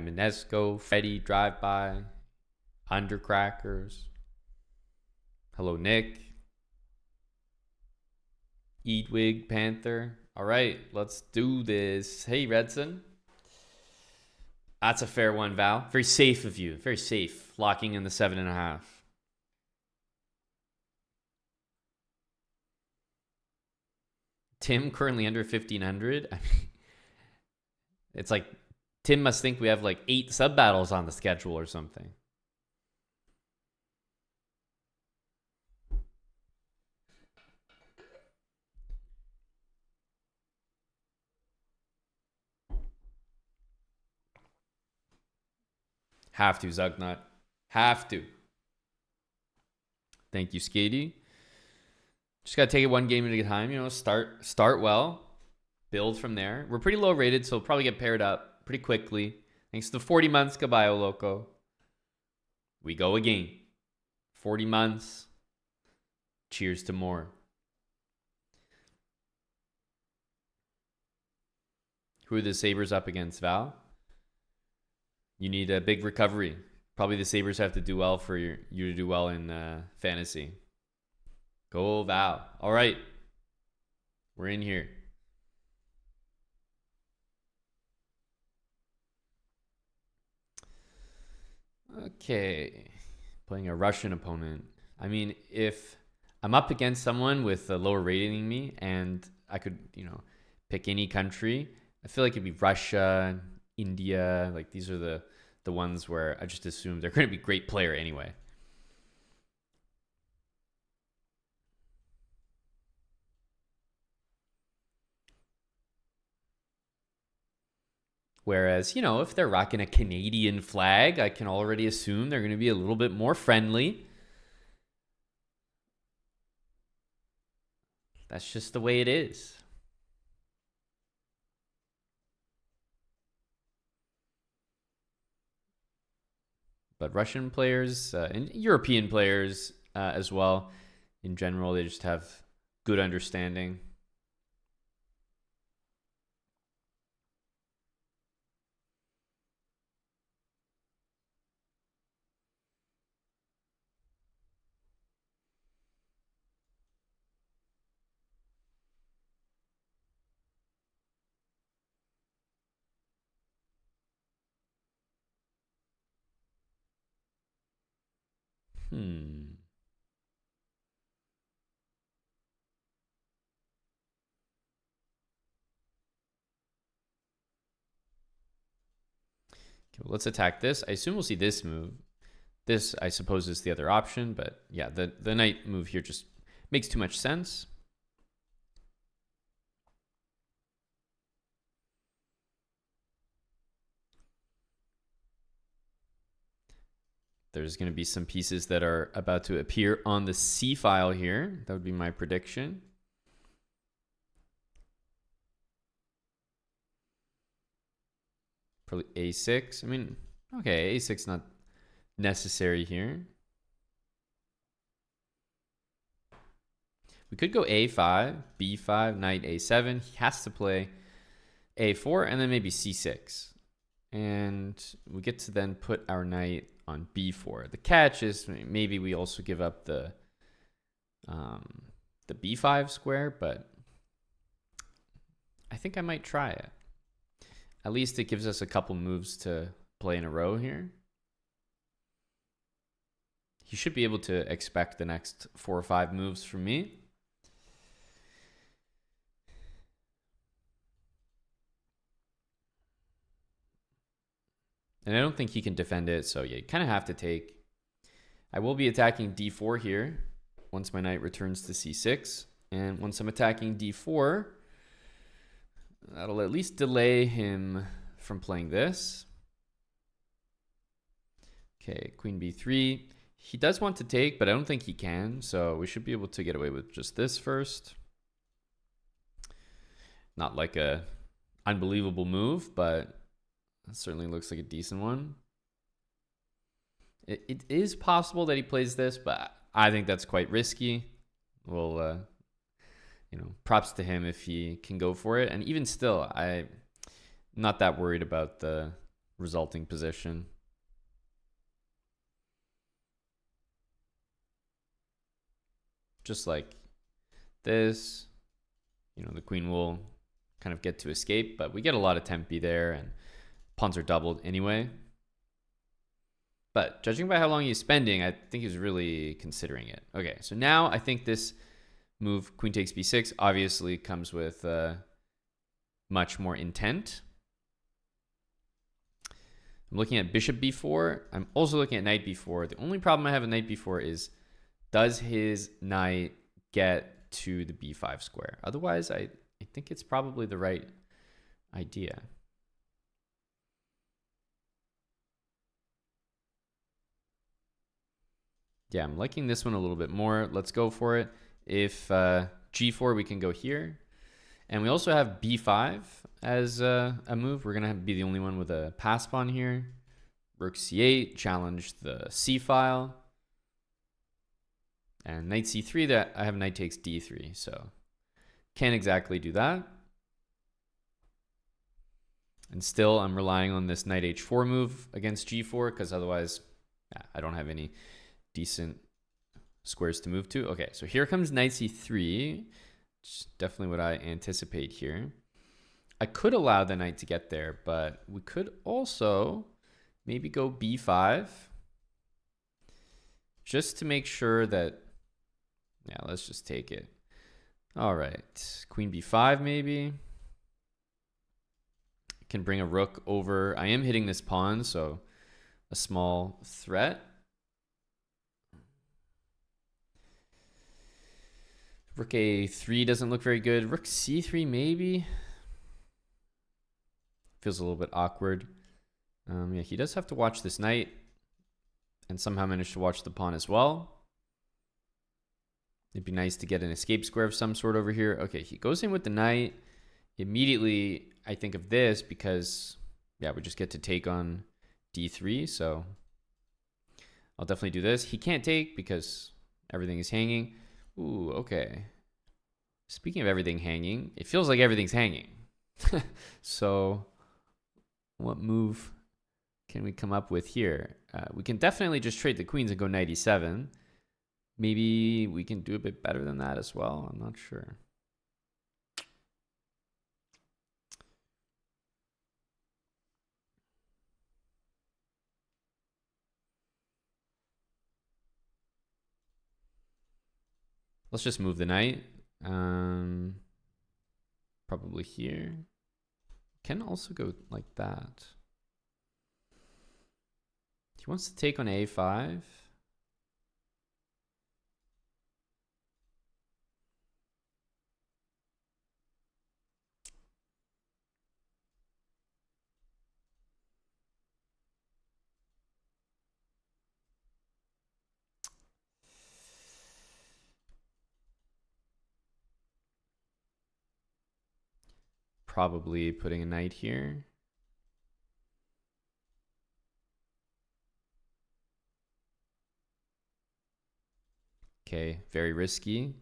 Eminesco, Freddy, Drive-By, Undercrackers. Hello, Nick. Eatwig, Panther. All right, let's do this. Hey, Redson. That's a fair one, Val. Very safe of you. Very safe. Locking in the 7.5. Tim currently under 1,500. I mean, it's like Tim must think we have like 8 sub battles on the schedule or something. Have to, Zugnut. Have to. Thank you, Skady. Just got to take it one game at a time. You know, start well. Build from there. We're pretty low rated, so we'll probably get paired up pretty quickly. Thanks to 40 months, Caballo Loco. We go again. 40 months. Cheers to more. Who are the Sabres up against, Val? You need a big recovery. Probably the Sabres have to do well for you to do well in fantasy. Go, Val. All right. We're in here. Okay. Playing a Russian opponent. I mean, if I'm up against someone with a lower rating than me and I could, you know, pick any country, I feel like it'd be Russia, India. Like these are the ones where I just assume they're going to be a great player anyway. Whereas, you know, if they're rocking a Canadian flag, I can already assume they're going to be a little bit more friendly. That's just the way it is. But Russian players and European players as well, in general, they just have good understanding. Hmm. Okay, well, let's attack this. I assume we'll see this move. This, I suppose, is the other option. But yeah, the knight move here just makes too much sense. There's going to be some pieces that are about to appear on the C file here. That would be my prediction. Probably A6. I mean, okay, A6 not necessary here. We could go A5, B5, knight A7. He has to play A4 and then maybe C6. And we get to then put our knight on B4. The catch is maybe we also give up the B5 square, but I think I might try it. At least it gives us a couple moves to play in a row here. He should be able to expect the next 4 or 5 moves from me. And I don't think he can defend it, so yeah, you kind of have to take. I will be attacking D4 here once my knight returns to C6. And once I'm attacking D4, that'll at least delay him from playing this. Okay, queen B3. He does want to take, but I don't think he can, so we should be able to get away with just this first. Not like a unbelievable move, but it certainly looks like a decent one. It is possible that he plays this, but I think that's quite risky. Well, you know, props to him if he can go for it. And even still, I'm not that worried about the resulting position. Just like this, you know, the queen will kind of get to escape, but we get a lot of tempi there, and pawns are doubled anyway. But judging by how long he's spending, I think he's really considering it. Okay, so now I think this move, queen takes b6, obviously comes with much more intent. I'm looking at bishop b4. I'm also looking at knight b4. The only problem I have with knight b4 is, does his knight get to the b5 square? Otherwise, I think it's probably the right idea. Yeah, I'm liking this one a little bit more. Let's go for it. If g4, we can go here. And we also have b5 as a move. We're going to be the only one with a pass pawn here. Rook c8, challenge the c file. And knight c3, that I have knight takes d3, so can't exactly do that. And still, I'm relying on this knight h4 move against g4, because otherwise, I don't have any decent squares to move to. Okay, so here comes knight c3, which is definitely what I anticipate here. I could allow the knight to get there, but we could also maybe go b5, just to make sure that, yeah, let's just take it. All right, queen b5 maybe. Can bring a rook over. I am hitting this pawn, so a small threat. Rook a3 doesn't look very good. Rook c3 maybe. Feels a little bit awkward. Yeah, he does have to watch this knight, and somehow manage to watch the pawn as well. It'd be nice to get an escape square of some sort over here. Okay, he goes in with the knight. Immediately, I think of this because, yeah, we just get to take on d3. So I'll definitely do this. He can't take because everything is hanging. Ooh, okay. Speaking of everything hanging, it feels like everything's hanging. So what move can we come up with here? We can definitely just trade the queens and go knight e7. Maybe we can do a bit better than that as well. I'm not sure. Let's just move the knight. Probably here. Can also go like that. He wants to take on a5. Probably putting a knight here. Okay, very risky.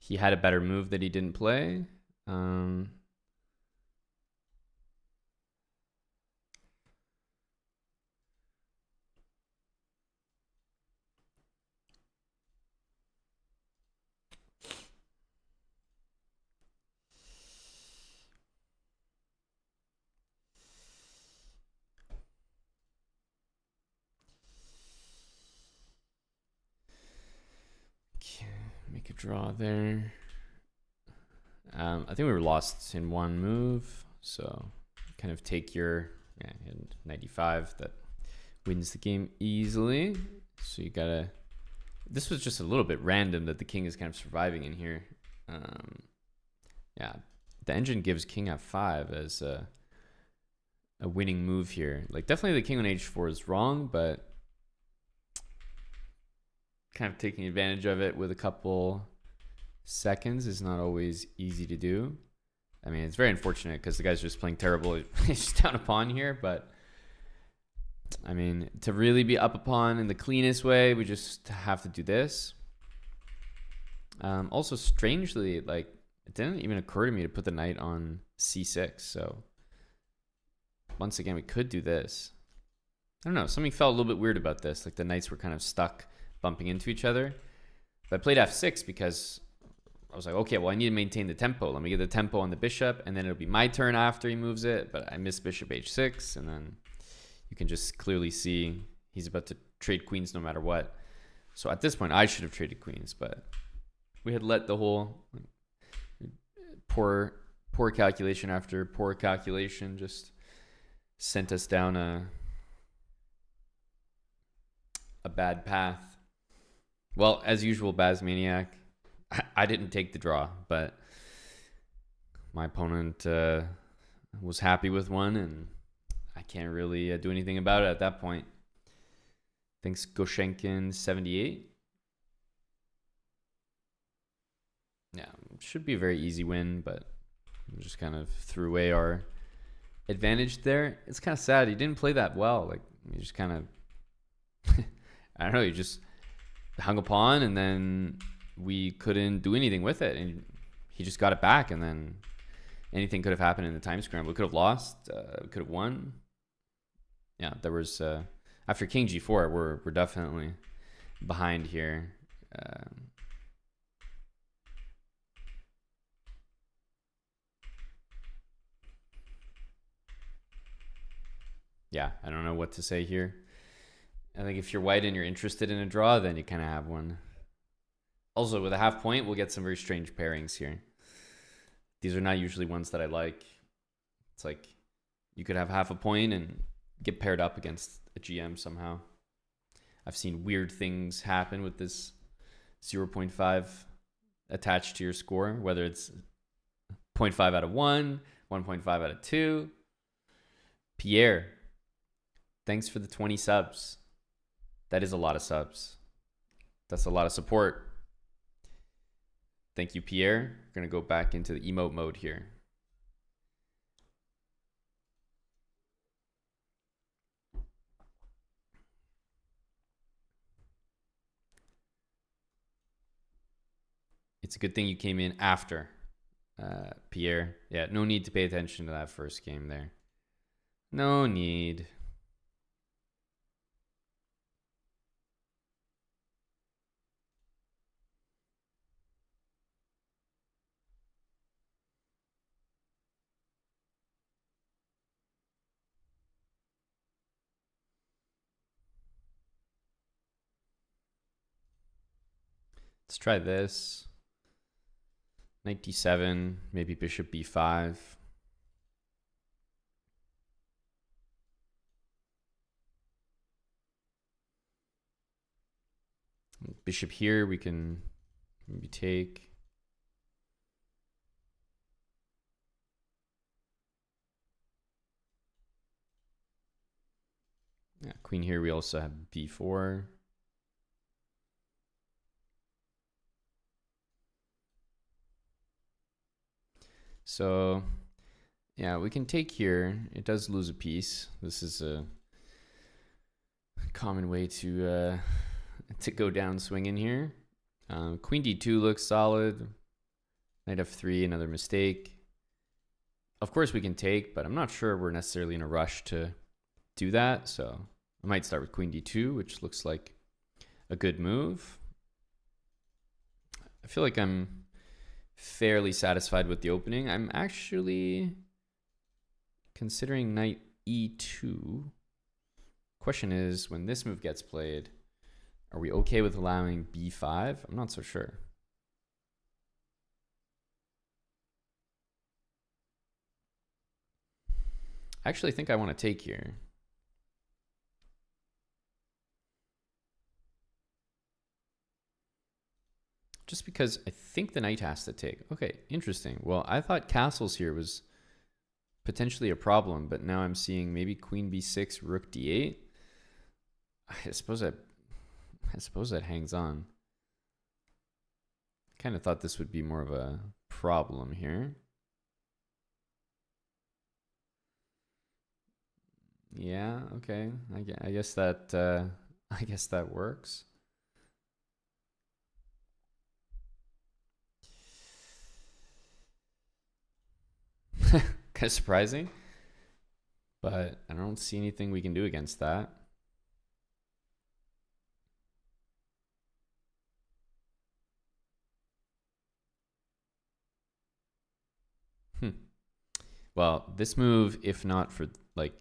He had a better move that he didn't play. Make a draw there. I think we were lost in one move, so kind of take your 95 that wins the game easily. So you gotta. This was just a little bit random that the king is kind of surviving in here. Yeah, the engine gives king f5 as a winning move here. Like definitely the king on h4 is wrong, but kind of taking advantage of it with a couple seconds is not always easy to do. I mean, it's very unfortunate because the guy's just playing terrible. He's just down a pawn here, but I mean, to really be up a pawn in the cleanest way, we just have to do this. Also, strangely, like, it didn't even occur to me to put the knight on c6. So once again, we could do this. I don't know. Something felt a little bit weird about this. Like the knights were kind of stuck bumping into each other. But I played f6 because I was like, okay, well, I need to maintain the tempo. Let me get the tempo on the bishop, and then it'll be my turn after he moves it. But I missed bishop h6, and then you can just clearly see he's about to trade queens no matter what. So at this point, I should have traded queens, but we had let the whole poor calculation after poor calculation just sent us down a bad path. Well, as usual, Bazmaniac, I didn't take the draw, but my opponent was happy with one, and I can't really do anything about it at that point. Thanks, Goshenkin 78. Yeah, should be a very easy win, but we just kind of threw away our advantage there. It's kind of sad. He didn't play that well. Like, he just kind of, I don't know, he just hung a pawn, and then we couldn't do anything with it. And he just got it back, and then anything could have happened in the time scramble. We could have lost. We could have won. Yeah, there was, after king g4, we're definitely behind here. Yeah, I don't know what to say here. I think if you're white and you're interested in a draw, then you kind of have one. Also, with a half point, we'll get some very strange pairings here. These are not usually ones that I like. It's like you could have half a point and get paired up against a GM somehow. I've seen weird things happen with this 0.5 attached to your score, whether it's 0.5 out of 1, 1.5 out of 2. Pierre, thanks for the 20 subs. That is a lot of subs. That's a lot of support. Thank you, Pierre. We're going to go back into the emote mode here. It's a good thing you came in after, Pierre. Yeah, no need to pay attention to that first game there. No need. Let's try this. Knight d7, maybe bishop b5. Bishop here, we can maybe take. Yeah, queen here, we also have b4. So, yeah, we can take here. It does lose a piece. This is a common way to go down swinging here. Queen d2 looks solid. Knight f3, another mistake. Of course we can take, but I'm not sure we're necessarily in a rush to do that. So I might start with queen d2, which looks like a good move. I feel like I'm fairly satisfied with the opening. I'm actually considering knight e2. Question is, when this move gets played, are we okay with allowing b5? I'm not so sure. I actually think I want to take here. Just because I think the knight has to take. Okay, interesting. Well, I thought castles here was potentially a problem, but now I'm seeing maybe queen b6, rook d8. I suppose I suppose that hangs on. Kind of thought this would be more of a problem here. Yeah, okay. I guess that I guess that works. Kind of surprising, but I don't see anything we can do against that. Hmm. Well, this move, if not for like,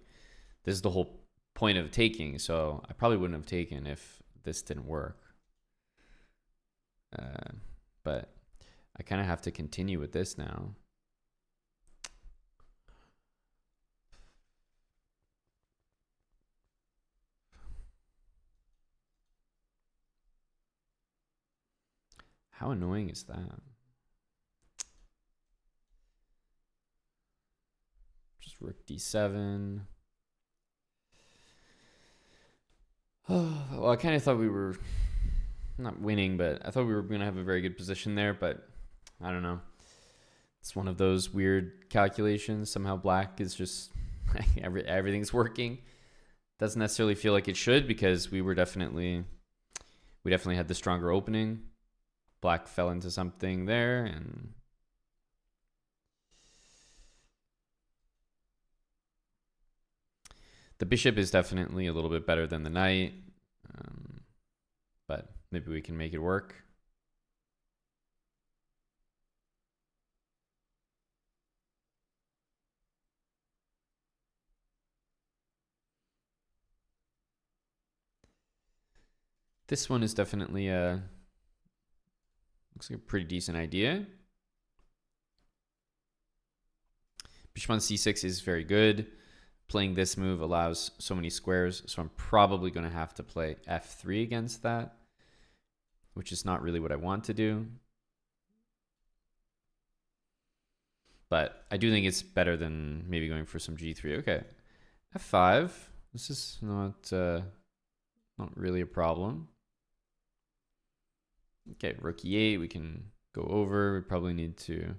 this is the whole point of taking. So I probably wouldn't have taken if this didn't work. Uh, but I kind of have to continue with this now. How annoying is that? Just rook d7. Oh, well, I kind of thought we were not winning, but I thought we were going to have a very good position there, but I don't know. It's one of those weird calculations. Somehow black is just everything's working. Doesn't necessarily feel like it should because we definitely had the stronger opening. Black fell into something there, and the bishop is definitely a little bit better than the knight, but maybe we can make it work. This one is definitely looks like a pretty decent idea. Bishop on c6 is very good. Playing this move allows so many squares, so I'm probably going to have to play f3 against that, which is not really what I want to do. But I do think it's better than maybe going for some g3. Okay, f5. This is not really a problem. Okay, rook e8. We can go over. We probably need to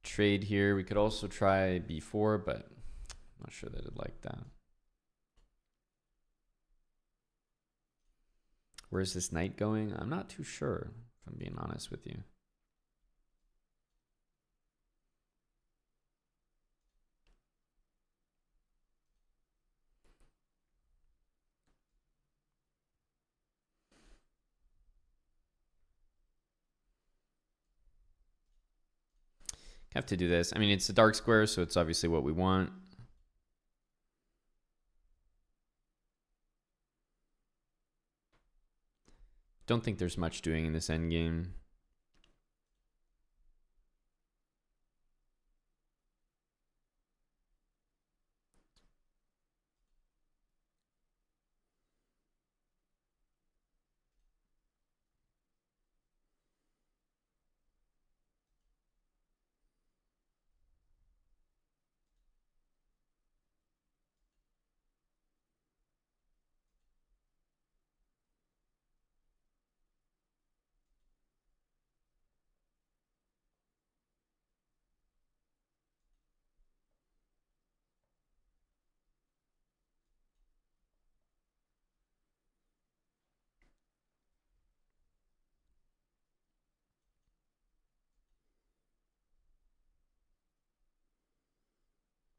trade here. We could also try b4, but I'm not sure that I'd like that. Where's this knight going? I'm not too sure, if I'm being honest with you. Have to do this. I mean, it's a dark square, so it's obviously what we want. Don't think there's much doing in this endgame.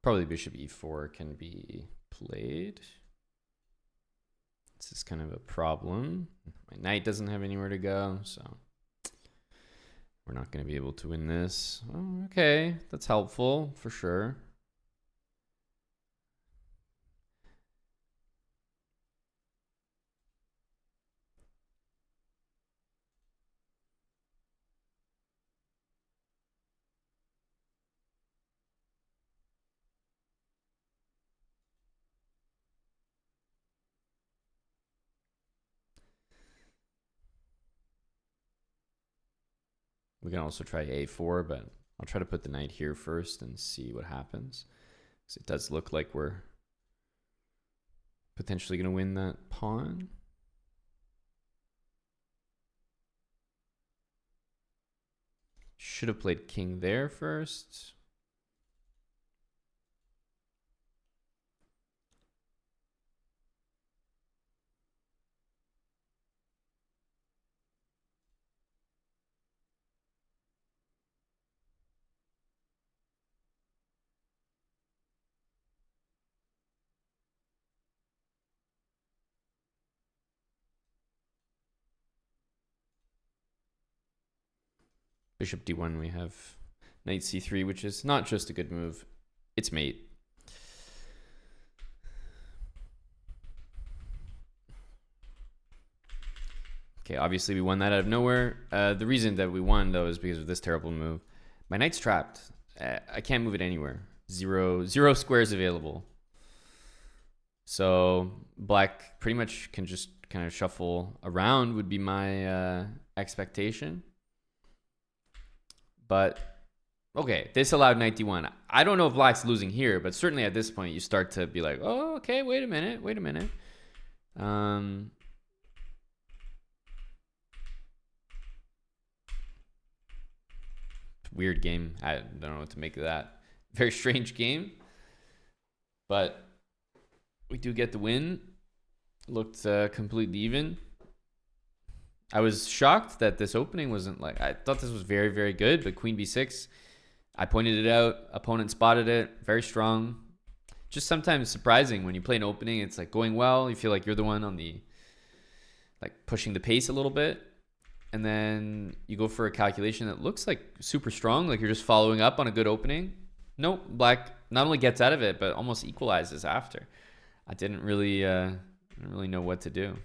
Probably bishop e4 can be played. This is kind of a problem. My knight doesn't have anywhere to go, so we're not going to be able to win this. Oh, okay, that's helpful for sure. We can also try a4, but I'll try to put the knight here first and see what happens. Because it does look like we're potentially going to win that pawn. Should have played king there first. Bishop d1, we have knight c3, which is not just a good move, it's mate. Okay, obviously we won that out of nowhere. The reason that we won, though, is because of this terrible move. My knight's trapped. I can't move it anywhere. Zero squares available. So black pretty much can just kind of shuffle around would be my expectation. But okay, this allowed knight d1. I don't know if black's losing here, but certainly at this point you start to be like, oh, okay, wait a minute. Weird game. I don't know what to make of that. Very strange game. But we do get the win. Looked completely even. I was shocked that this opening wasn't like... I thought this was very, very good, but queen b6, I pointed it out. Opponent spotted it. Very strong. Just sometimes surprising when you play an opening. It's like going well. You feel like you're the one on the... like pushing the pace a little bit. And then you go for a calculation that looks like super strong, like you're just following up on a good opening. Nope, black not only gets out of it, but almost equalizes after. I didn't really know what to do.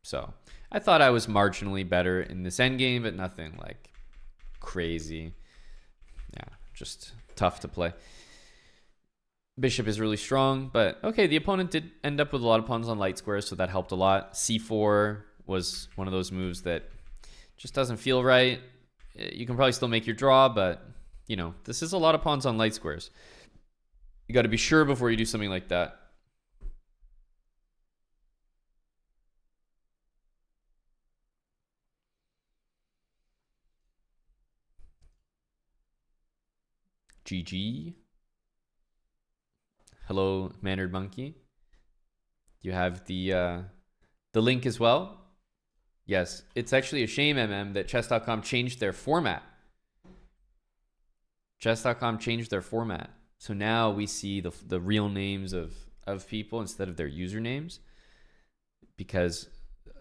So I thought I was marginally better in this endgame, but nothing like crazy. Yeah, just tough to play. Bishop is really strong, but okay, the opponent did end up with a lot of pawns on light squares, so that helped a lot. c4 was one of those moves that just doesn't feel right. You can probably still make your draw, but, you know, this is a lot of pawns on light squares. You got to be sure before you do something like that. GG. Hello, Mannered Monkey. You have the link as well. Yes, it's actually a shame, that chess.com changed their format. Chess.com changed their format. So now we see the real names of people instead of their usernames, because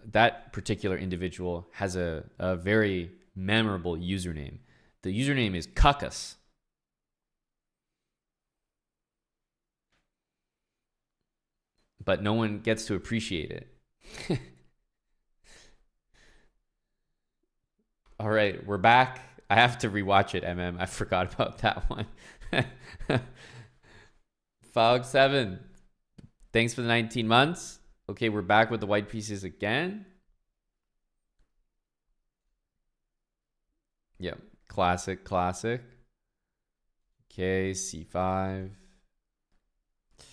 that particular individual has a very memorable username. The username is Cuckus. But no one gets to appreciate it. All right, we're back. I have to rewatch it, I forgot about that one. Fog7, thanks for the 19 months. Okay, we're back with the white pieces again. Yep, classic. Okay, c5. I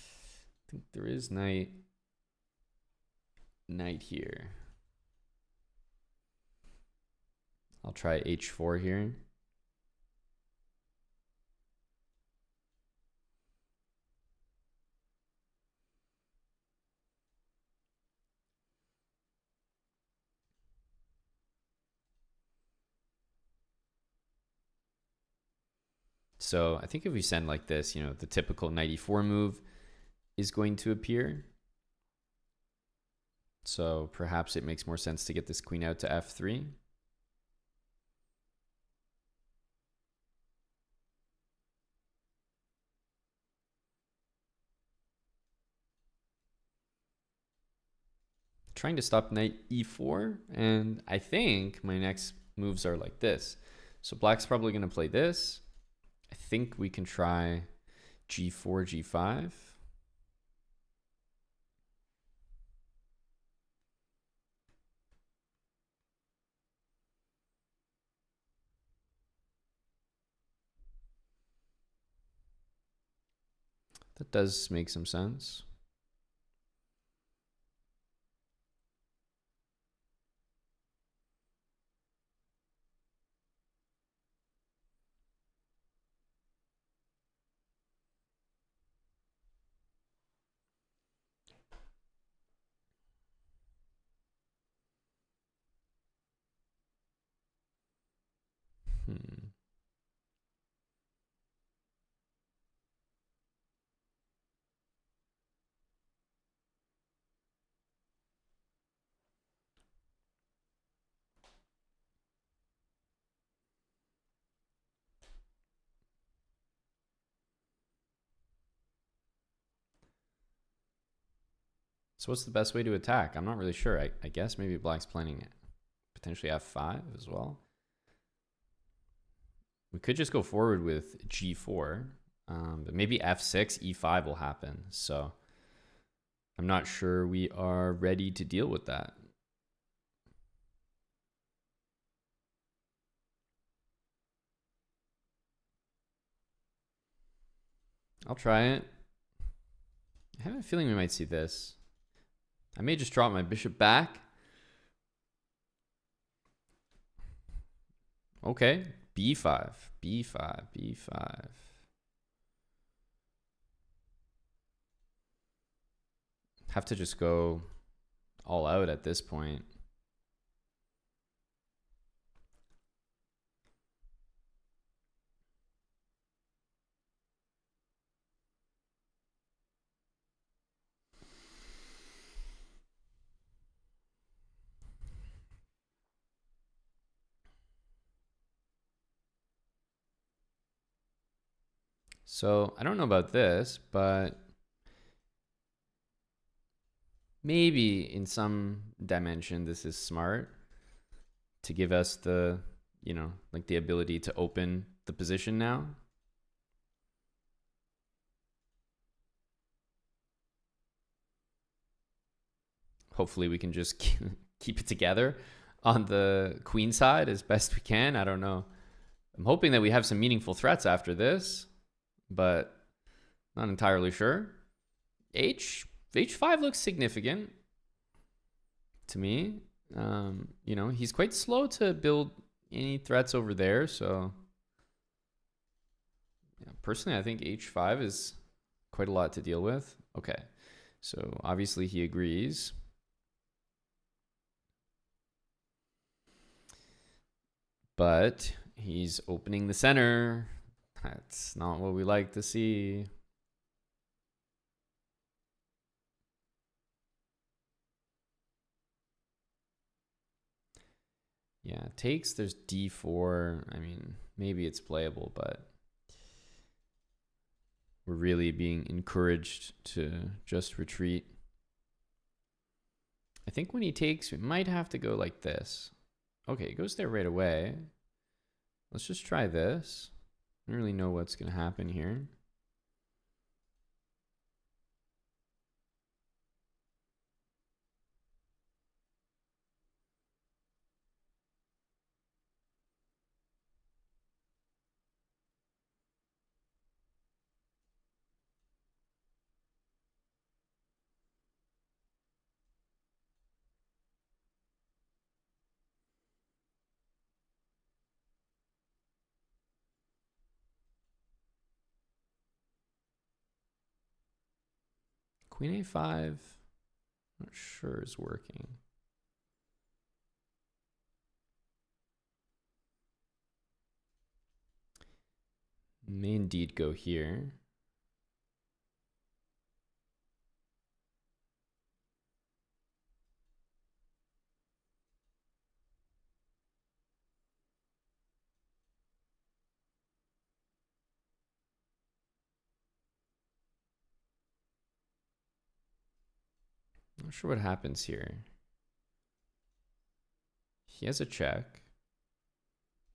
think there is knight here. I'll try h4 here. So I think if we send like this, you know, the typical knight e4 move is going to appear. So perhaps it makes more sense to get this queen out to f3. Trying to stop knight e4, and I think my next moves are like this. So black's probably going to play this. I think we can try g4, g5. That does make some sense. Hmm. So what's the best way to attack? I'm not really sure. I guess maybe black's planning potentially f5 as well. We could just go forward with g4, but maybe f6, e5 will happen. So I'm not sure we are ready to deal with that. I'll try it. I have a feeling we might see this. I may just drop my bishop back. Okay, b5, b5, b5. Have to just go all out at this point. So I don't know about this, but maybe in some dimension this is smart to give us the, like the ability to open the position now. Hopefully we can just keep it together on the queen side as best we can. I don't know. I'm hoping that we have some meaningful threats after this, but not entirely sure. H5 looks significant to me. He's quite slow to build any threats over there. So yeah, personally, I think H5 is quite a lot to deal with. Okay, so obviously he agrees. But he's opening the center. That's not what we like to see. Yeah, takes, there's d4. I mean, maybe it's playable, but we're really being encouraged to just retreat. I think when he takes, we might have to go like this. Okay, it goes there right away. Let's just try this. I don't really know what's going to happen here. Queen a5, not sure is working. May indeed go here. Not sure what happens here. He has a check.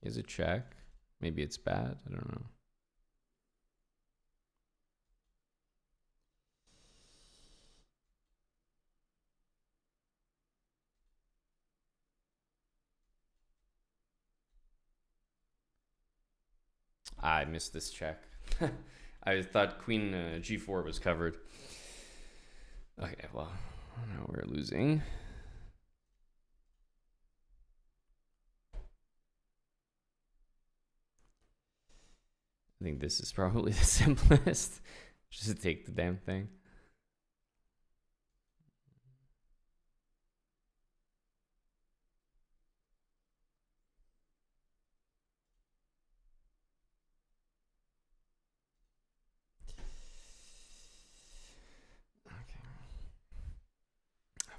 He has a check. Maybe it's bad. I don't know. I missed this check. I thought queen g4 was covered. Okay, well, now we're losing. I think this is probably the simplest. Just to take the damn thing.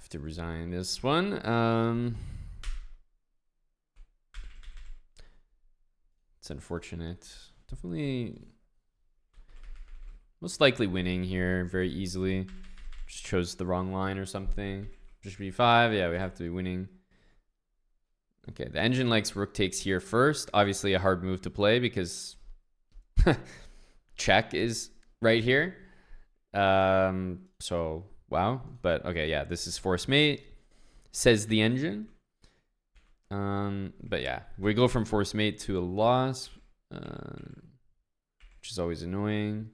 have to resign this one. It's unfortunate. Definitely most likely winning here very easily. Just chose the wrong line or something. Bishop b5. Yeah, we have to be winning. Okay, the engine likes rook takes here first. Obviously a hard move to play because check is right here. So, wow. But okay, yeah, this is force mate, says the engine. But yeah, we go from force mate to a loss, which is always annoying.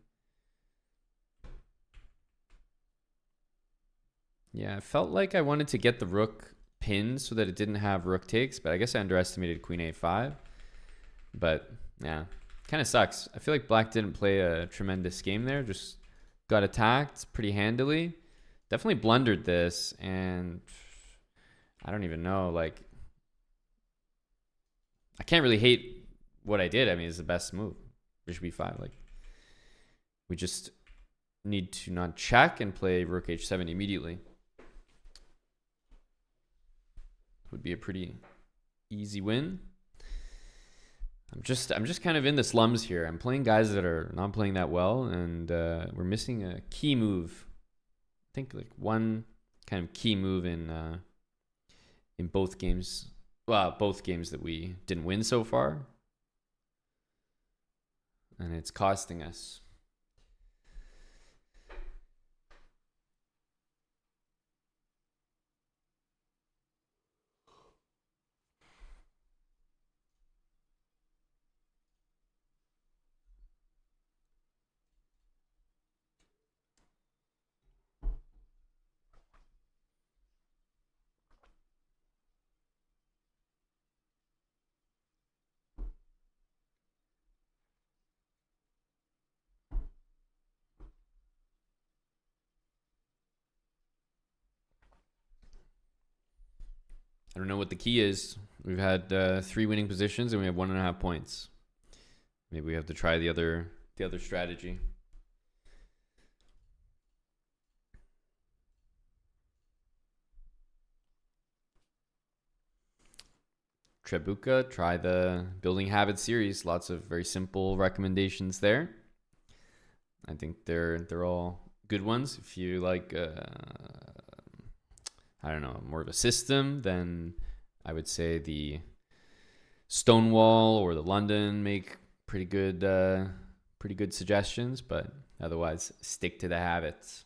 Yeah, I felt like I wanted to get the rook pinned so that it didn't have rook takes, but I guess I underestimated queen a5. But yeah, kind of sucks. I feel like black didn't play a tremendous game there, just got attacked pretty handily. Definitely blundered this, and I don't even know, like, I can't really hate what I did. I mean, it's the best move. Bishop b5. Like, we just need to not check and play rook h7 immediately. Would be a pretty easy win. I'm just kind of in the slums here. I'm playing guys that are not playing that well, and we're missing a key move. I think like one kind of key move in both games. Well, both games that we didn't win so far, and it's costing us. I don't know what the key is. We've had 3 winning positions and we have 1.5 points. Maybe we have to try the other strategy. Trebuka, try the Building Habits series. Lots of very simple recommendations there. I think they're all good ones. If you like, I don't know, more of a system, then I would say the Stonewall or the London make pretty good suggestions. But otherwise, stick to the habits.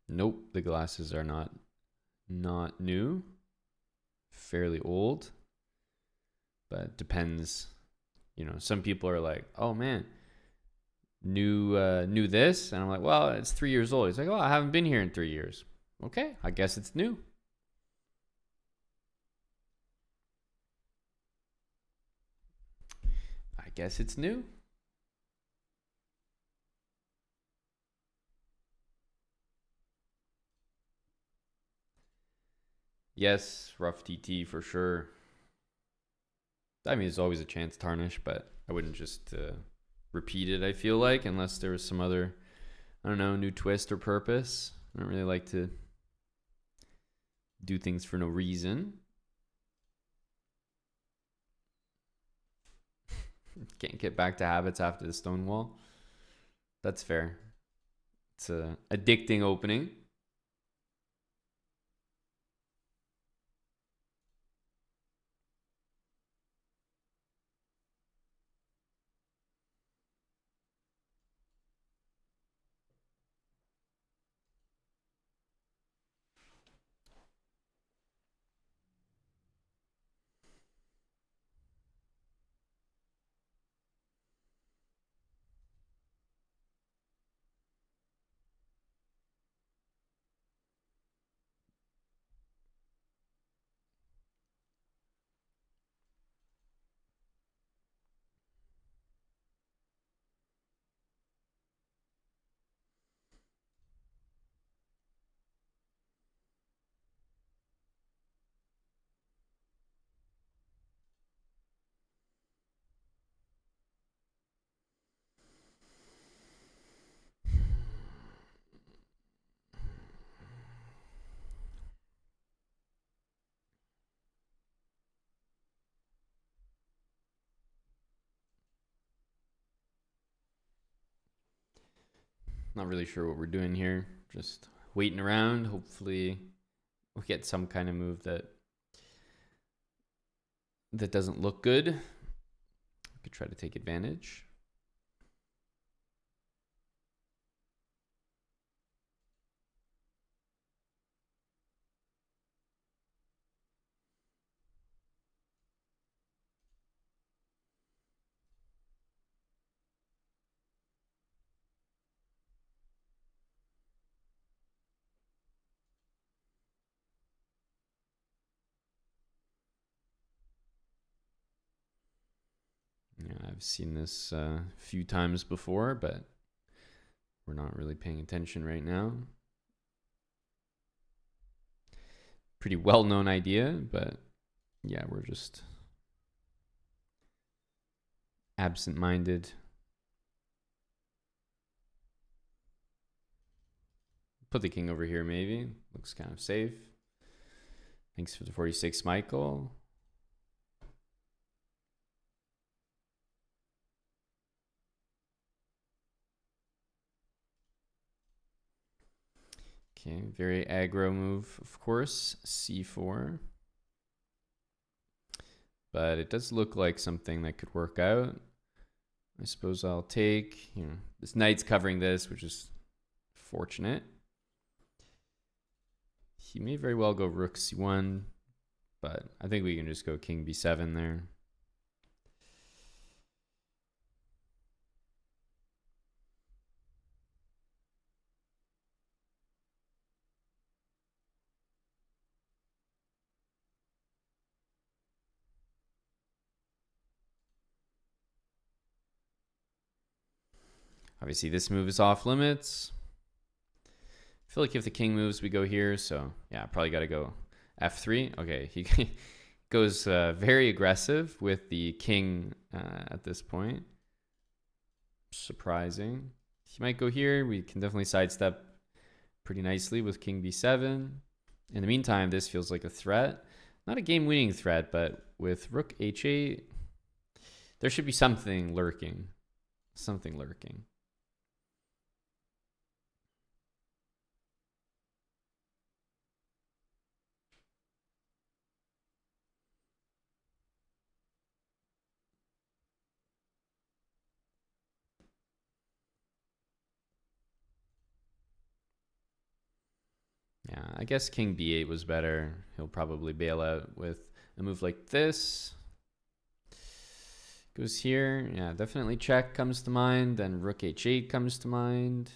Nope, the glasses are not new. Fairly old. But depends. You know, some people are like, "Oh man, new this," and I'm like, "Well, it's 3 years old." He's like, "Oh, I haven't been here in 3 years." Okay, I guess it's new. I guess it's new. Yes, rough TT for sure. I mean, there's always a chance tarnish, but I wouldn't just repeat it, I feel like, unless there was some other, I don't know, new twist or purpose. I don't really like to do things for no reason. Can't get back to habits after the Stonewall. That's fair. It's a addicting opening. Not really sure what we're doing here. Just waiting around. Hopefully we'll get some kind of move that doesn't look good. We could try to take advantage. Yeah, I've seen this a few times before, but we're not really paying attention right now. Pretty well-known idea, but yeah, we're just absent-minded. Put the king over here, maybe. Looks kind of safe. Thanks for the 46, Michael. Okay, very aggro move, of course. C4. But it does look like something that could work out. I suppose I'll take, this knight's covering this, which is fortunate. He may very well go rook c1, but I think we can just go king b7 there. Obviously, this move is off limits. I feel like if the king moves, we go here. So, yeah, probably got to go f3. Okay, he goes very aggressive with the king at this point. Surprising. He might go here. We can definitely sidestep pretty nicely with king b7. In the meantime, this feels like a threat. Not a game-winning threat, but with rook h8, there should be something lurking. Something lurking. Yeah, I guess king b8 was better. He'll probably bail out with a move like this. Goes here. Yeah, definitely check comes to mind. Then rook h8 comes to mind.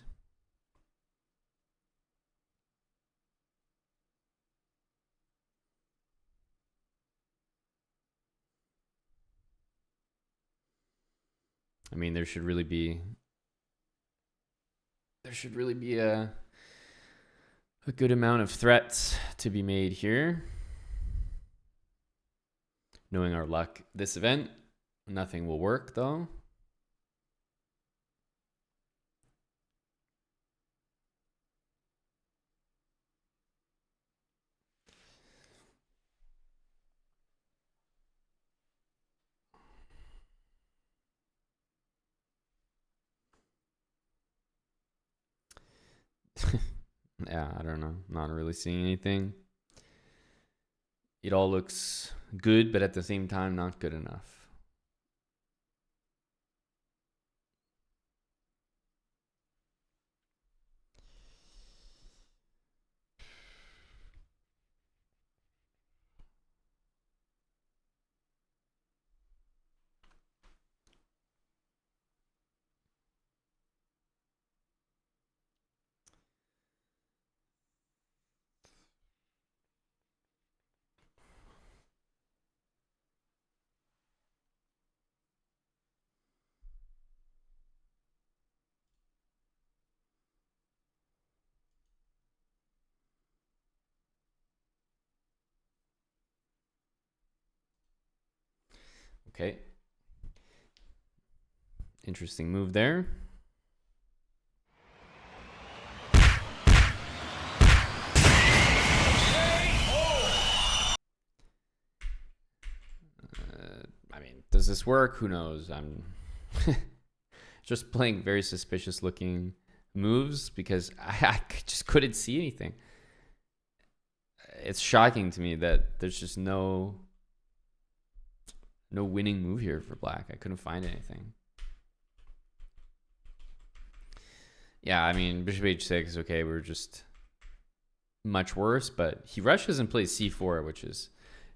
I mean, there should really be a good amount of threats to be made here. Knowing our luck this event, nothing will work though. Yeah, I don't know. Not really seeing anything. It all looks good, but at the same time, not good enough. Okay. Interesting move there. I mean, does this work? Who knows? I'm just playing very suspicious looking moves because I just couldn't see anything. It's shocking to me that there's just no winning move here for black. I couldn't find anything. Yeah, I mean, bishop h6, okay, we're just much worse, but he rushes and plays c4, which is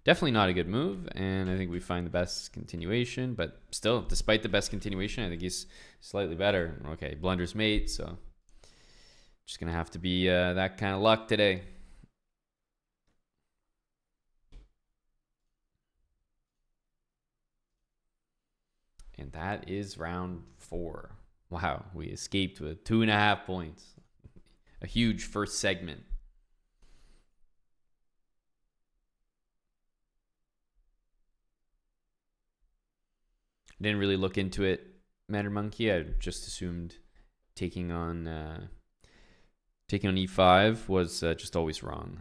definitely not a good move, and I think we find the best continuation, but still, despite the best continuation, I think he's slightly better. Okay, blunders mate, so just gonna have to be that kind of luck today. And that is round 4. Wow, we escaped with 2.5 points. A huge first segment. Didn't really look into it, Matter Monkey. I just assumed taking on e5 was just always wrong.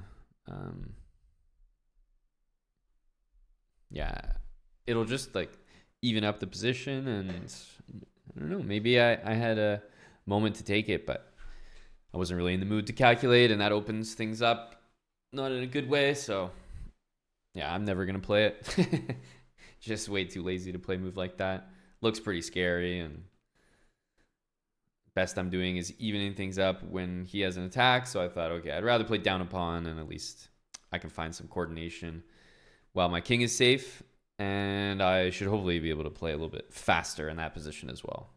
Yeah, it'll just like even up the position, and I don't know, maybe I had a moment to take it, but I wasn't really in the mood to calculate, and that opens things up not in a good way. So yeah, I'm never gonna play it. Just way too lazy to play a move like that. Looks pretty scary, and best I'm doing is evening things up when he has an attack. So I thought, okay, I'd rather play down a pawn, and at least I can find some coordination while my king is safe, and I should hopefully be able to play a little bit faster in that position as well.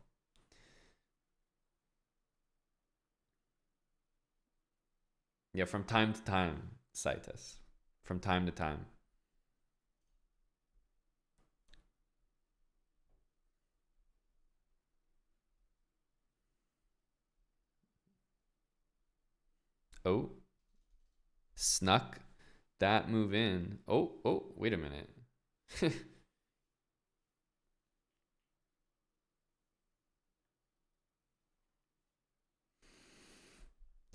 Yeah, from time to time, Saitas. From time to time. Oh, snuck that move in. Oh, wait a minute.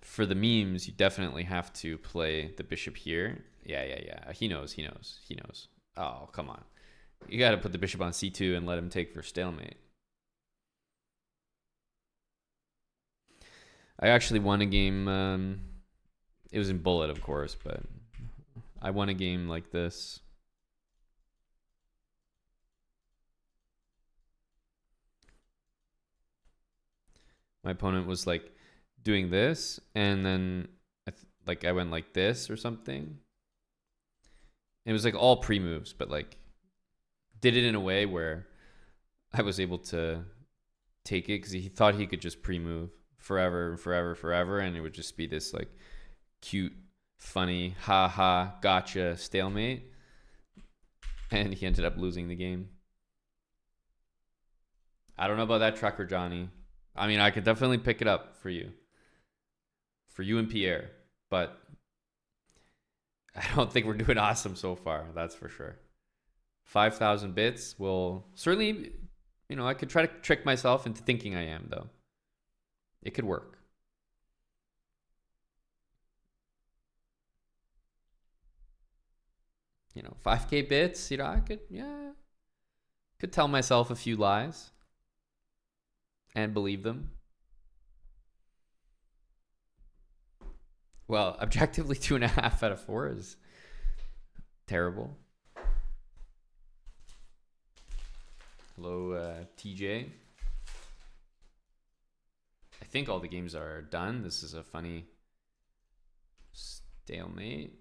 For the memes, you definitely have to play the bishop here. Yeah. He knows. Oh, come on. You got to put the bishop on c2 and let him take for stalemate. I actually won a game. It was in bullet, of course, but I won a game like this. My opponent was like doing this, and then I went like this or something. It was like all pre-moves, but like did it in a way where I was able to take it because he thought he could just pre-move forever and forever, and it would just be this like cute, funny, gotcha stalemate, and he ended up losing the game. I don't know about that trucker, Johnny. I mean, I could definitely pick it up for you and Pierre, but I don't think we're doing awesome so far. That's for sure. 5,000 bits will certainly, I could try to trick myself into thinking I am, though. It could work. You know, 5K bits, I could tell myself a few lies and believe them. Well, objectively 2.5 out of 4 is terrible. Hello, TJ. I think all the games are done. This is a funny stalemate.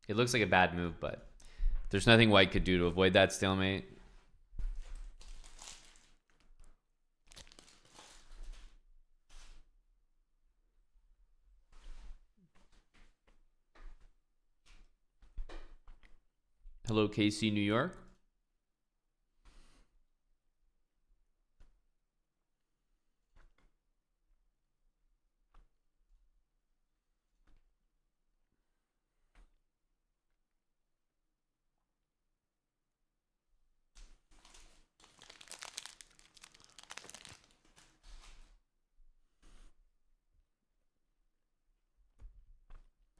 It looks like a bad move, but there's nothing white could do to avoid that stalemate. Hello, KC, New York.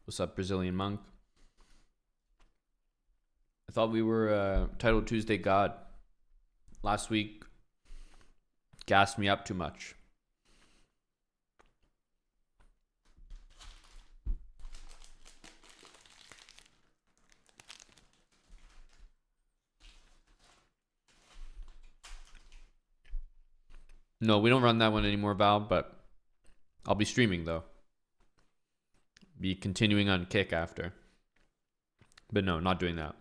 What's up, Brazilian monk? I thought we were Title Tuesday God last week. Gassed me up too much. No, we don't run that one anymore, Val, but I'll be streaming though. Be continuing on Kick after. But no, not doing that.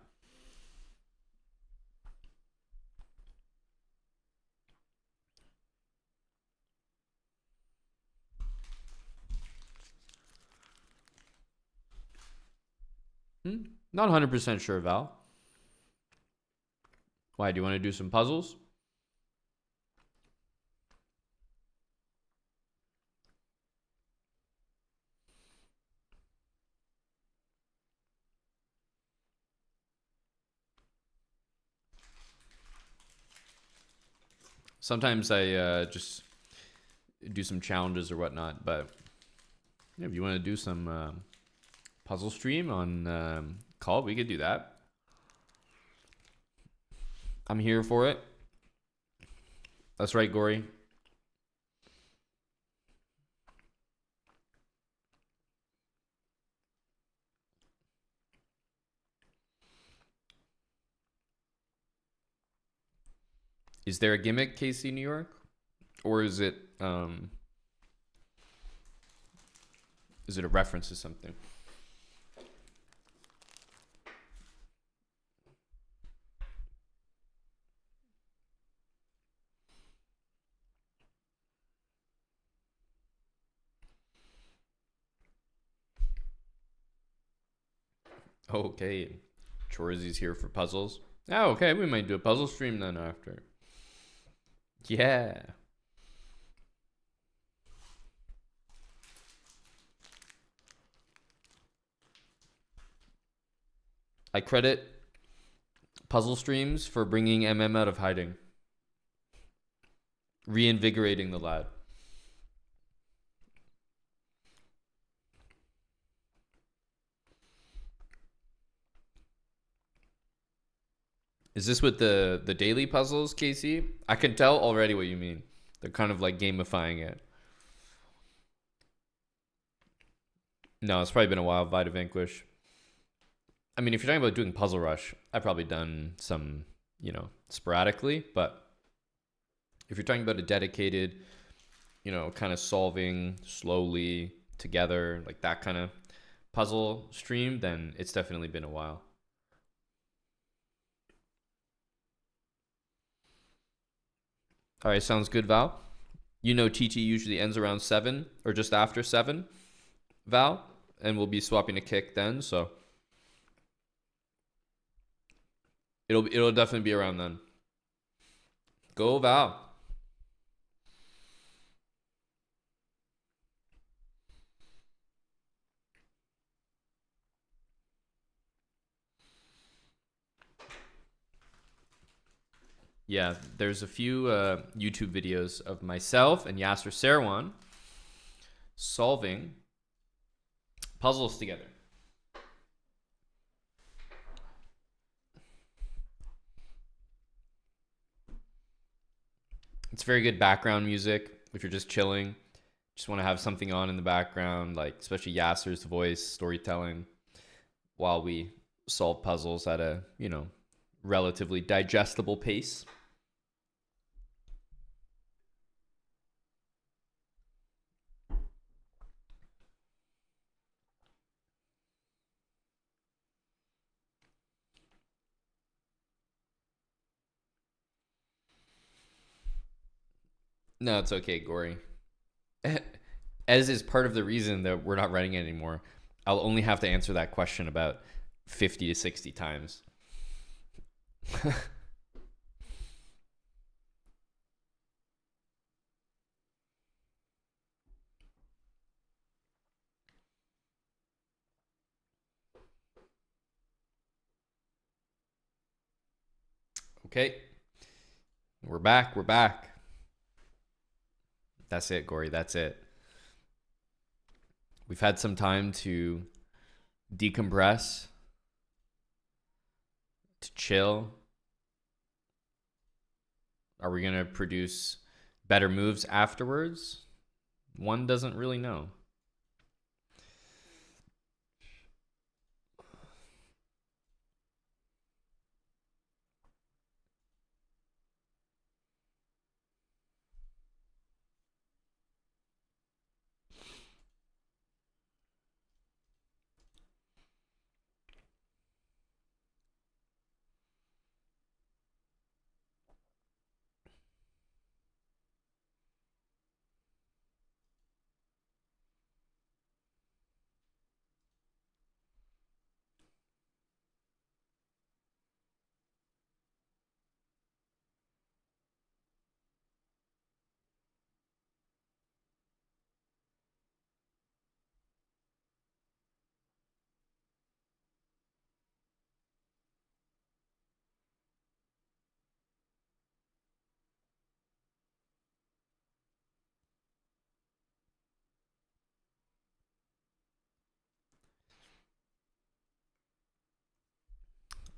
Not 100% sure, Val. Why, do you want to do some puzzles? Sometimes I just do some challenges or whatnot, but yeah, if you want to do some puzzle stream on call, we could do that. I'm here for it. That's right, Gory. Is there a gimmick, KC New York? Or is it a reference to something? Okay. Chorzy here for puzzles. Oh, okay. We might do a puzzle stream then after. Yeah. I credit puzzle streams for bringing MM out of hiding. Reinvigorating the lad. Is this with the daily puzzles, Casey? I can tell already what you mean. They're kind of like gamifying it. No, it's probably been a while, Vita Vanquish. I mean, if you're talking about doing Puzzle Rush, I've probably done some, sporadically. But if you're talking about a dedicated, kind of solving slowly together, like that kind of puzzle stream, then it's definitely been a while. All right, sounds good, Val. TT usually ends around 7 or just after 7, Val, and we'll be swapping a kick then, so it'll definitely be around then. Go, Val. Yeah, there's a few YouTube videos of myself and Yasser Serwan solving puzzles together. It's very good background music if you're just chilling. Just want to have something on in the background, like especially Yasser's voice, storytelling, while we solve puzzles at a, relatively digestible pace. No, it's okay, Gory. As is part of the reason that we're not running it anymore, I'll only have to answer that question about 50 to 60 times. Okay. We're back. We're back. That's it, Gory. That's it. We've had some time to decompress, to chill. Are we going to produce better moves afterwards, one doesn't really know.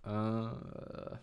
Uh,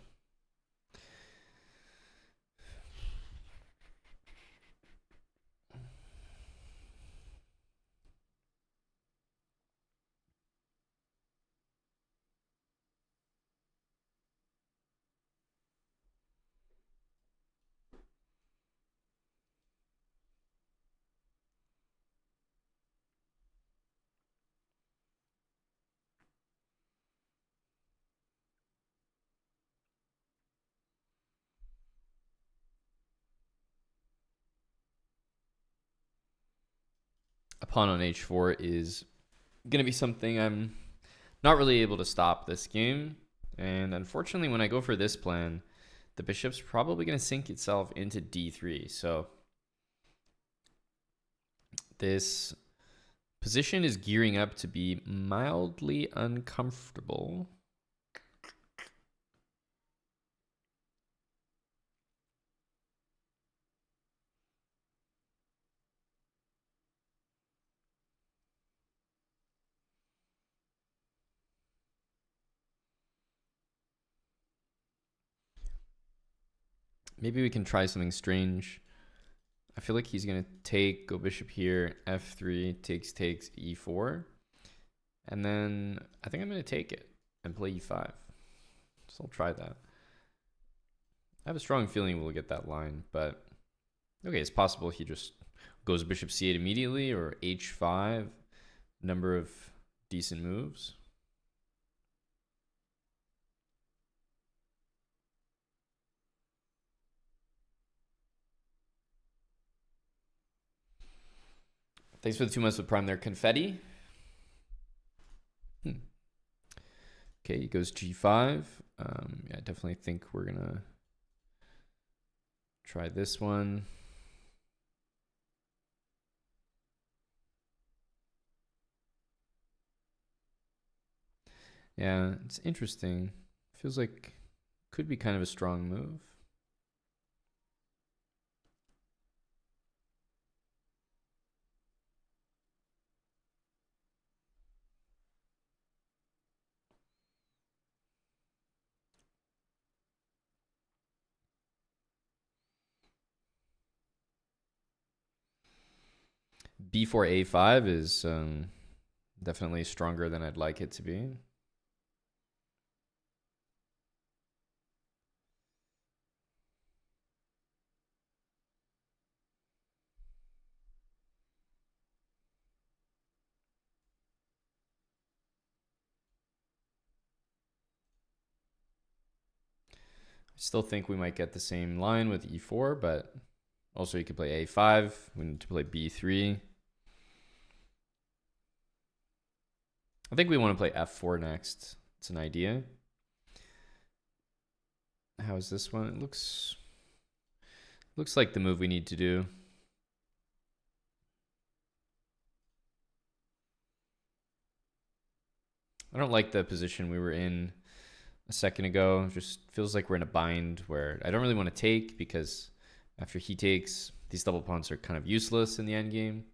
a pawn on h4 is going to be something I'm not really able to stop this game. And unfortunately, when I go for this plan, the bishop's probably going to sink itself into d3. So this position is gearing up to be mildly uncomfortable. Maybe we can try something strange. I feel like he's going to take, go bishop here, f3, takes, e4. And then I think I'm going to take it and play e5. So I'll try that. I have a strong feeling we'll get that line, but okay, it's possible he just goes bishop c8 immediately, or h5, number of decent moves. Thanks for the 2 months of Prime there, Confetti. Okay, he goes g5. Yeah, I definitely think we're going to try this one. Yeah, it's interesting. Feels like could be kind of a strong move. b4 a5 is definitely stronger than I'd like it to be. I still think we might get the same line with e4, but also you could play a5. We need to play b3. I think we want to play f4 next. It's an idea. How is this one? It looks like the move we need to do. I don't like the position we were in a second ago. It just feels like we're in a bind where I don't really want to take, because after he takes, these double pawns are kind of useless in the endgame.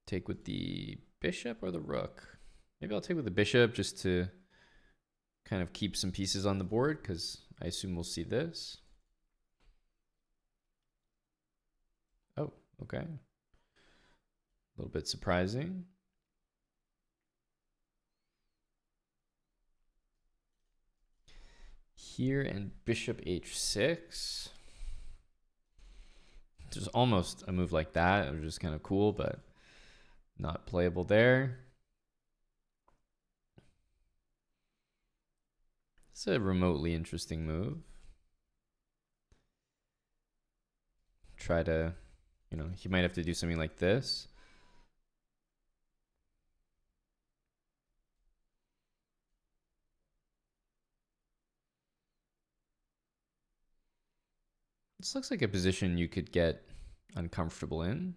Take with the bishop or the rook? Maybe I'll take with the bishop just to kind of keep some pieces on the board, because I assume we'll see this. Oh, okay. A little bit surprising. Here and bishop h6. Just almost a move like that. It was just kind of cool, but not playable there. It's a remotely interesting move. Try to, you know, he might have to do something like this. This looks like a position you could get uncomfortable in.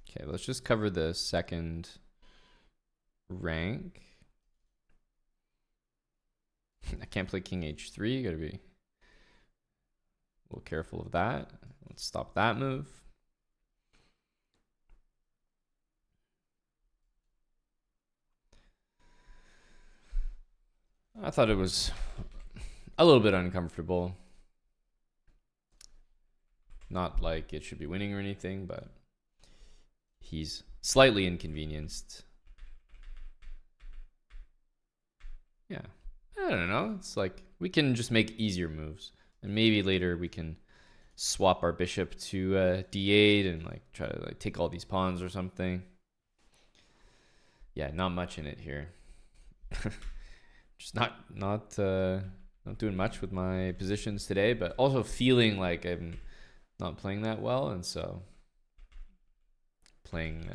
Okay, let's just cover the second rank. I can't play king h3. Gotta be a little careful of that. Let's stop that move. I thought it was a little bit uncomfortable. Not like it should be winning or anything, but he's slightly inconvenienced. Yeah, I don't know. It's like we can just make easier moves, and maybe later we can swap our bishop to d8 and like try to like take all these pawns or something. Yeah, not much in it here. Just not doing much with my positions today, but also feeling like I'm not playing that well, and so playing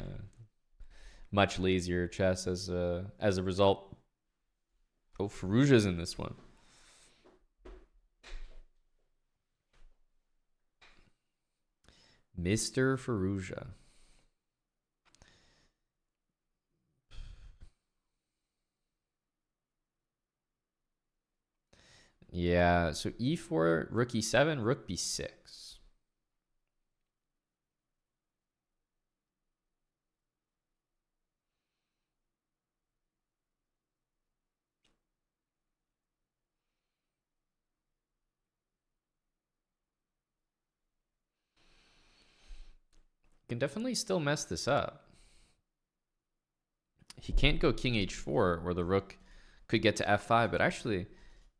much lazier chess as a result. Oh, Firouzja's in this one. Mr. Firouzja. Yeah, so e4, rook e7, rook b6. Can definitely still mess this up. He can't go king h4 or the rook could get to f5, but actually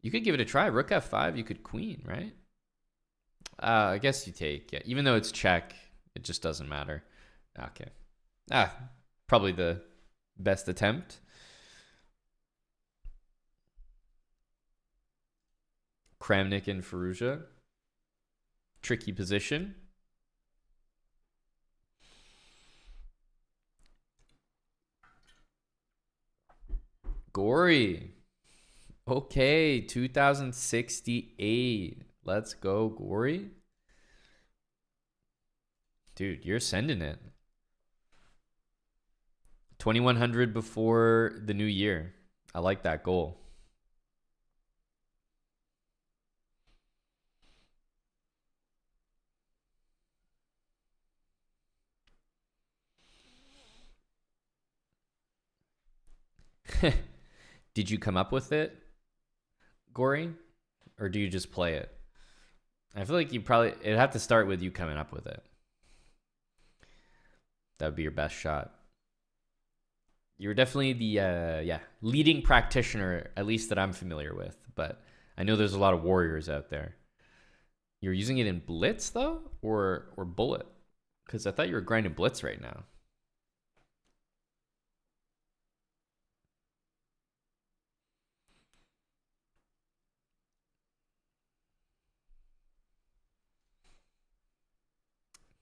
you could give it a try. Rook f5, you could queen, right? I guess you take, yeah. Even though it's check, it just doesn't matter. Okay. Probably the best attempt. Kramnik and Firouzja. Tricky position. Gory. Okay, 2068. Let's go, Gory. Dude, you're sending it. 2100 before the new year. I like that goal. Did you come up with it, Gory? Or do you just play it? I feel like it'd have to start with you coming up with it. That would be your best shot. You're definitely the leading practitioner, at least that I'm familiar with. But I know there's a lot of warriors out there. You're using it in blitz though, or bullet? Because I thought you were grinding blitz right now.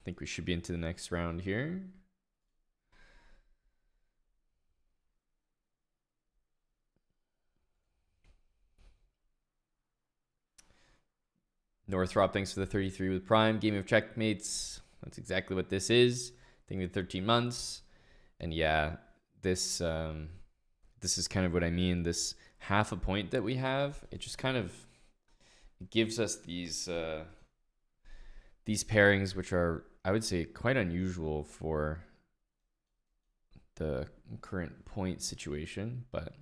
I think we should be into the next round here. Northrop, thanks for the 33 with Prime. Game of Checkmates. That's exactly what this is. I think the 13 months. And yeah, this this is kind of what I mean. This half a point that we have, it just kind of gives us these pairings, which are, I would say, quite unusual for the current point situation, but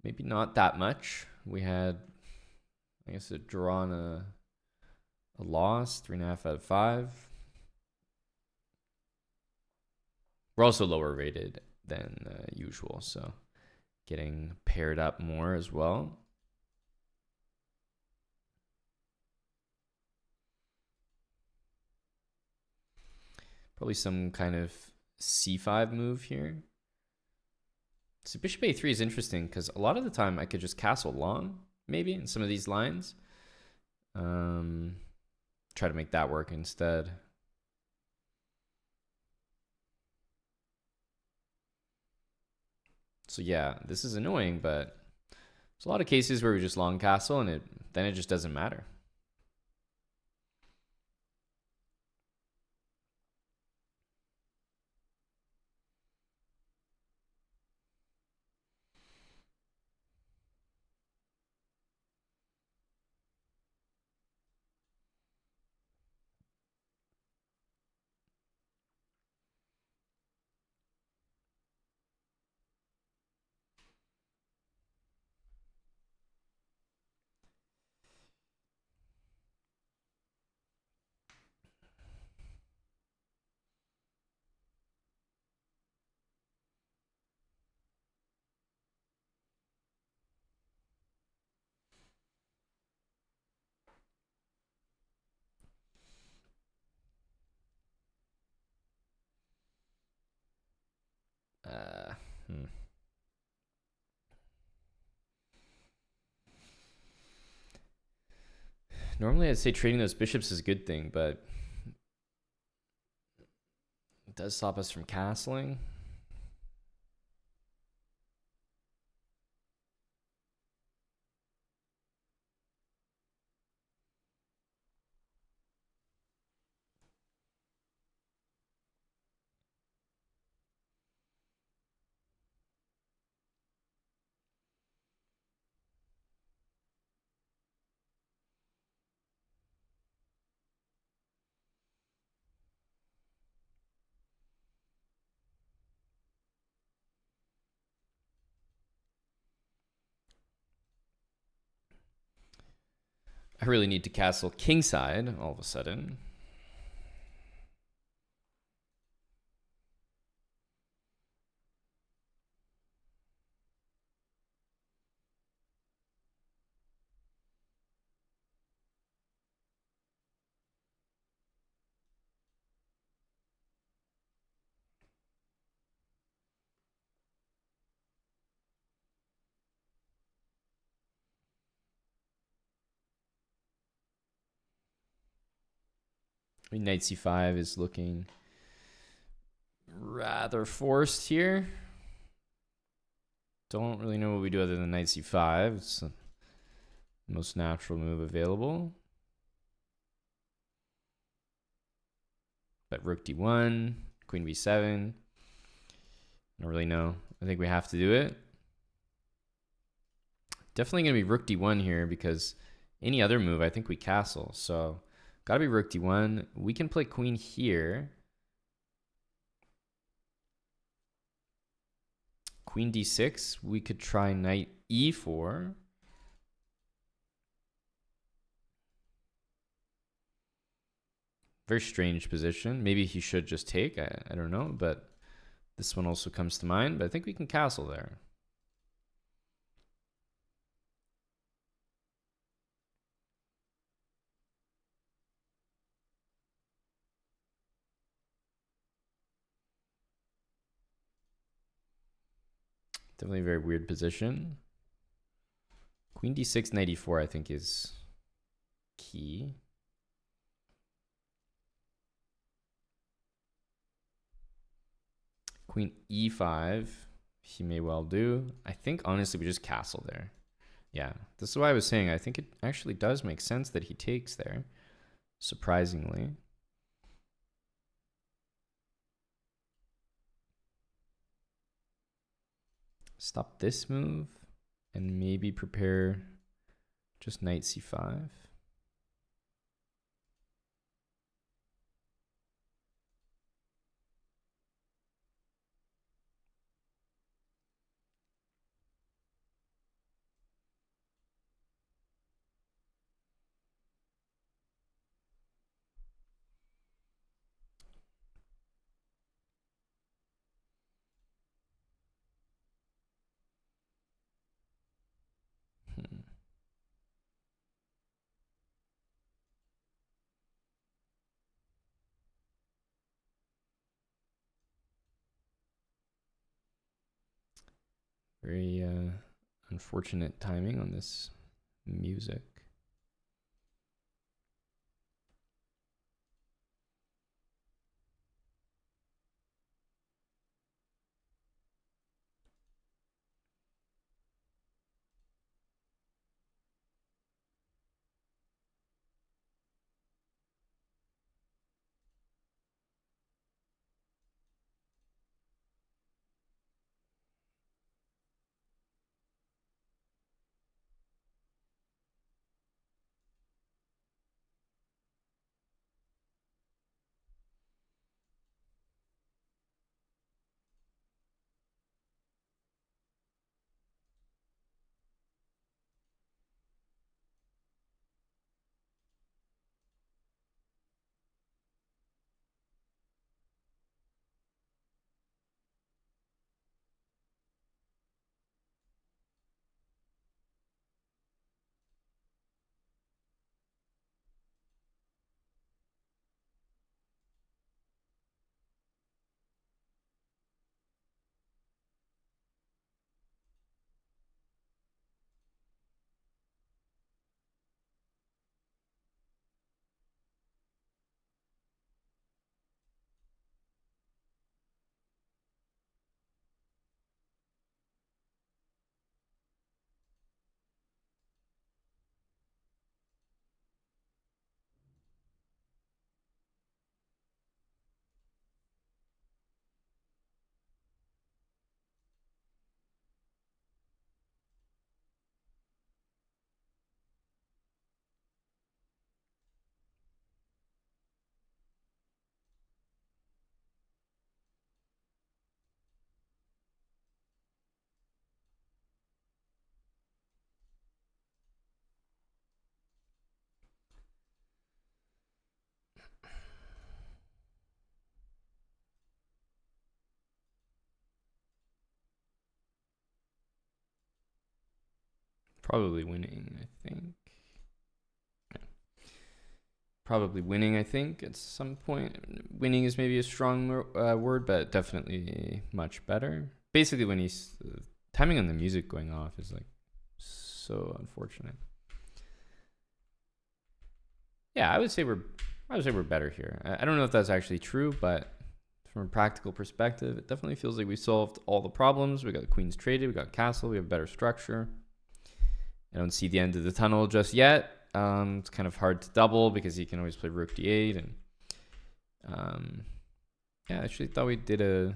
maybe not that much. We had, I guess, a draw and a loss, 3.5 out of 5. We're also lower rated than usual, so getting paired up more as well. Probably some kind of c5 move here. So bishop a3 is interesting because a lot of the time I could just castle long, maybe, in some of these lines. Try to make that work instead. So yeah, this is annoying, but there's a lot of cases where we just long castle and then it just doesn't matter. Normally I'd say trading those bishops is a good thing, but it does stop us from castling. I really need to castle kingside all of a sudden. I mean, knight c5 is looking rather forced here. Don't really know what we do other than knight c5. It's the most natural move available. But rook d1, queen b7. I don't really know. I think we have to do it. Definitely going to be rook d1 here because any other move, I think we castle. So got to be rook d1. We can play queen here. Queen d6. We could try knight e4. Very strange position. Maybe he should just take. I don't know, but this one also comes to mind. But I think we can castle there. Definitely a very weird position. Queen d6, knight e4, I think is key. queen e5, he may well do. I think honestly we just castle there. Yeah, this is why I was saying I think it actually does make sense that he takes there, surprisingly. Stop this move and maybe prepare just knight c5. Very unfortunate timing on this music. Probably winning, I think. Probably winning, I think, at some point. Winning is maybe a strong word, but definitely much better. Basically, when he's timing on the music going off is like so unfortunate. Yeah, I would say we're better here. I don't know if that's actually true, but from a practical perspective, it definitely feels like we solved all the problems. We got the queens traded, we got castle, we have better structure. I don't see the end of the tunnel just yet. It's kind of hard to double because he can always play rook d8, and yeah, I actually thought we did a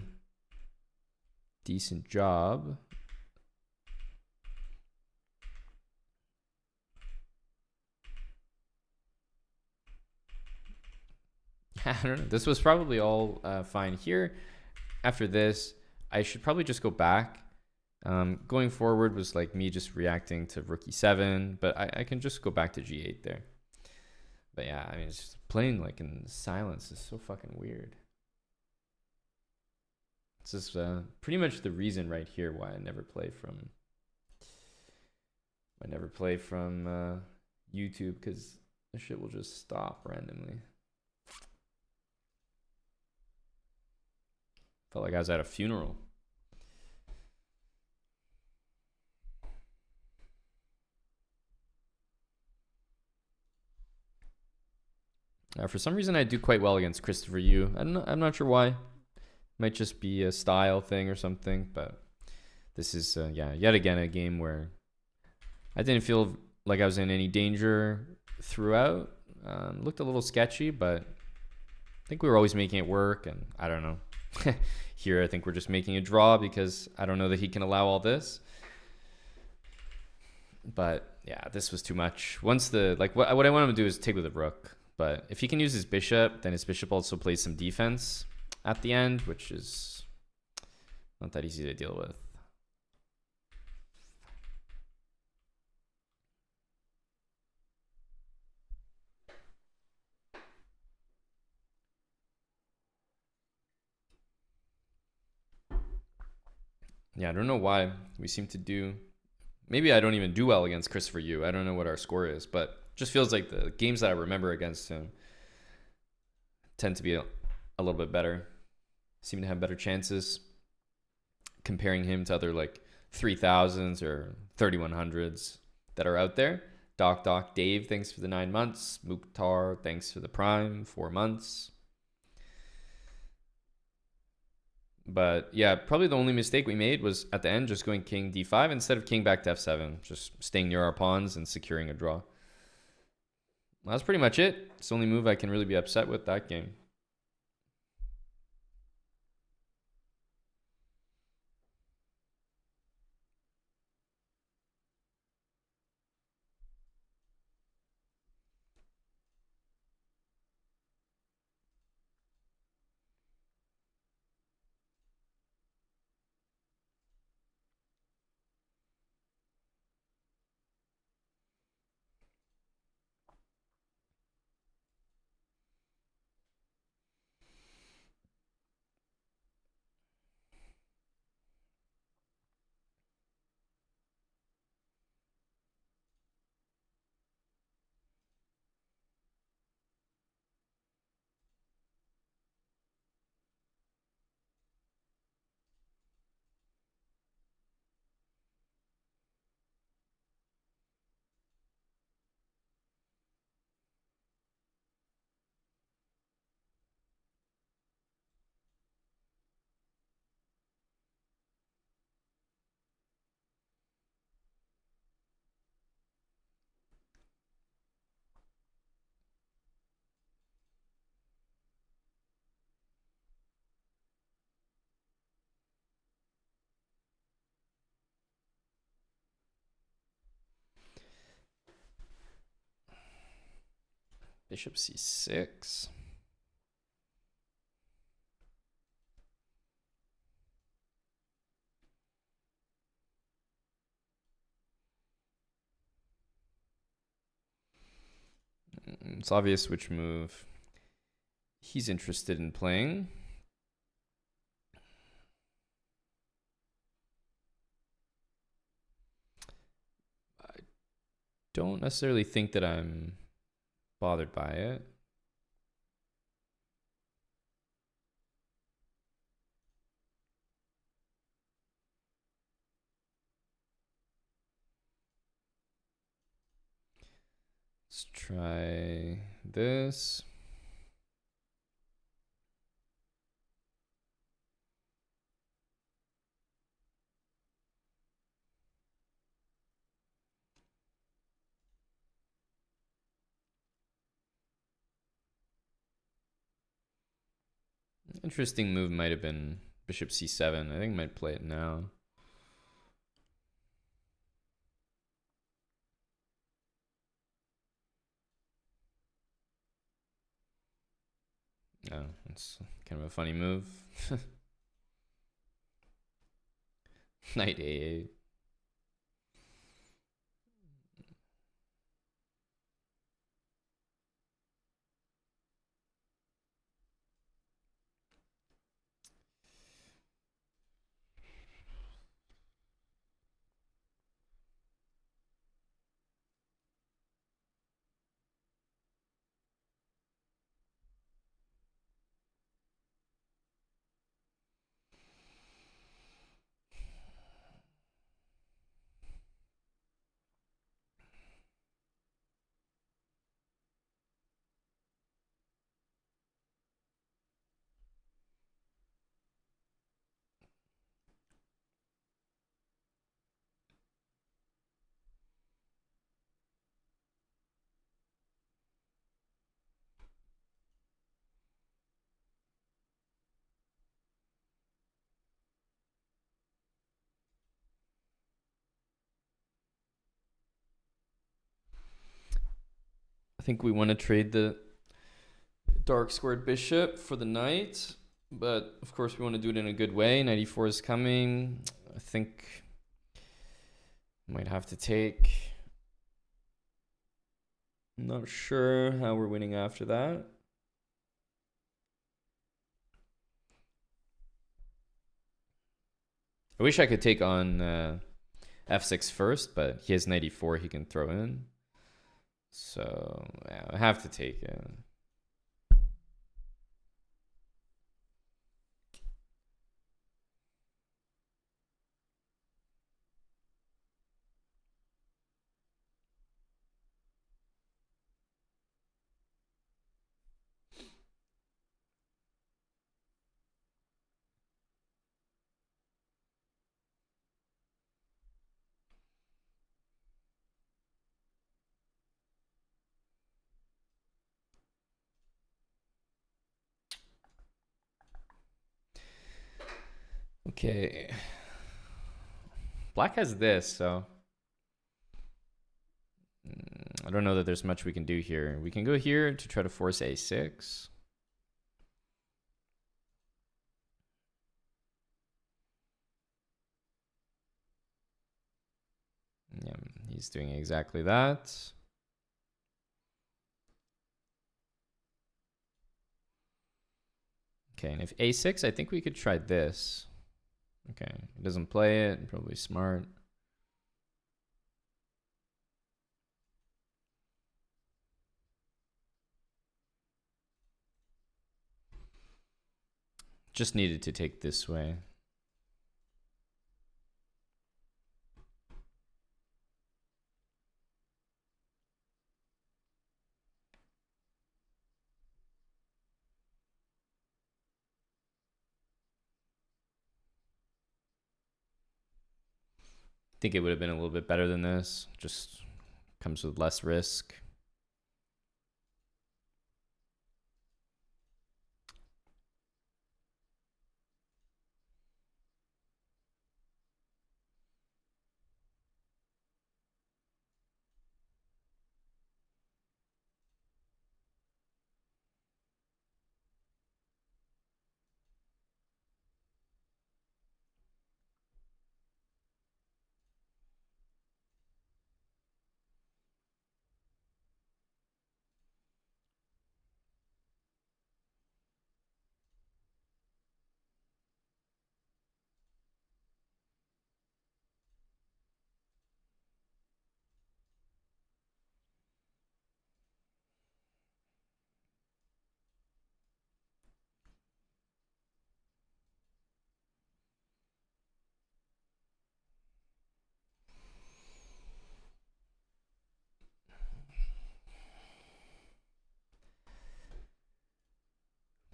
decent job. I don't know. This was probably all fine here. After this, I should probably just go back. Going forward was like me just reacting to rook e7, but I can just go back to g8 there. But yeah, I mean, it's just playing like in silence is so fucking weird. It's just pretty much the reason right here why I never play from YouTube, because the shit will just stop randomly. Felt like I was at a funeral. For some reason, I do quite well against Christopher Yu. I'm not sure why. Might just be a style thing or something, but this is yeah, yet again a game where I didn't feel like I was in any danger throughout. Looked a little sketchy, but I think we were always making it work, and I don't know. Here, I think we're just making a draw because I don't know that he can allow all this. But yeah, this was too much. Once the like, what I want him to do is take with the rook. But if he can use his bishop, then his bishop also plays some defense at the end, which is not that easy to deal with. Yeah, I don't know why we seem to do. Maybe I don't even do well against Christopher Yu. I don't know what our score is, but just feels like the games that I remember against him tend to be a little bit better. Seem to have better chances comparing him to other like 3000s or 3100s that are out there. Doc Dave, thanks for the 9 months. Mukhtar, thanks for the prime, 4 months. But yeah, probably the only mistake we made was at the end just going king d5 instead of king back to f7, just staying near our pawns and securing a draw. Well, that's pretty much it. It's the only move I can really be upset with that game. Bishop c6. It's obvious which move he's interested in playing. I don't necessarily think that I'm bothered by it. Let's try this. Interesting move might have been bishop c7. I think I might play it now. Oh, it's kind of a funny move. Knight a8. I think we want to trade the dark squared bishop for the knight, but of course we want to do it in a good way. Knight e4 is coming. I think might have to take. Not sure how we're winning after that. I wish I could take on f6 first, but he has knight e4 he can throw in. So yeah, I have to take it. Okay. Black has this, so I don't know that there's much we can do here. We can go here to try to force a6. Yeah, he's doing exactly that. Okay, and if a6, I think we could try this. Okay, he doesn't play it, probably smart. Just needed to take this way. I think it would have been a little bit better than this. Just comes with less risk.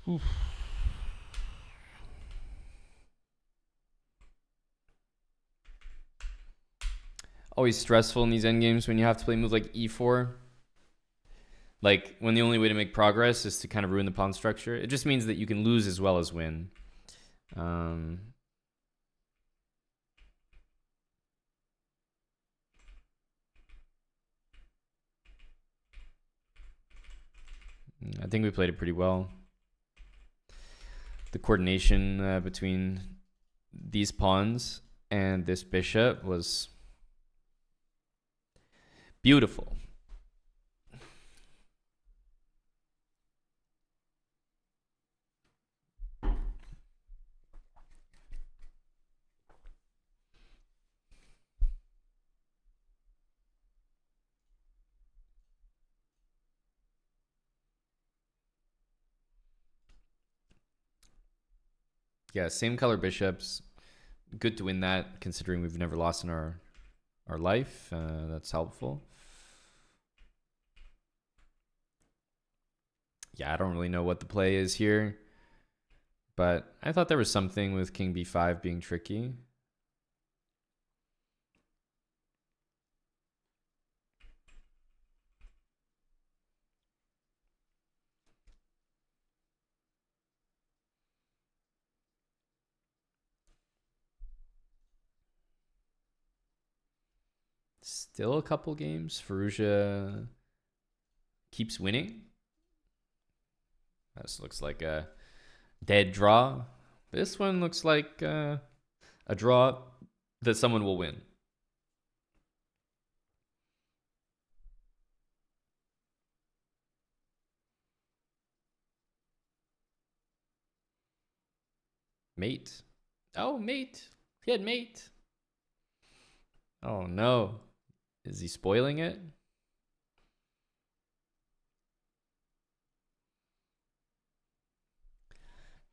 Oof. Always stressful in these endgames when you have to play moves like e4. Like, when the only way to make progress is to kind of ruin the pawn structure. It just means that you can lose as well as win. I think we played it pretty well. The coordination between these pawns and this bishop was beautiful. Yeah, same color bishops. Good to win that, considering we've never lost in our life. That's helpful. Yeah, I don't really know what the play is here, but I thought there was something with king b5 being tricky. Still a couple games. Fallujah keeps winning. This looks like a dead draw. This one looks like a draw that someone will win. Mate. Oh, mate. He had mate. Oh, no. Is he spoiling it?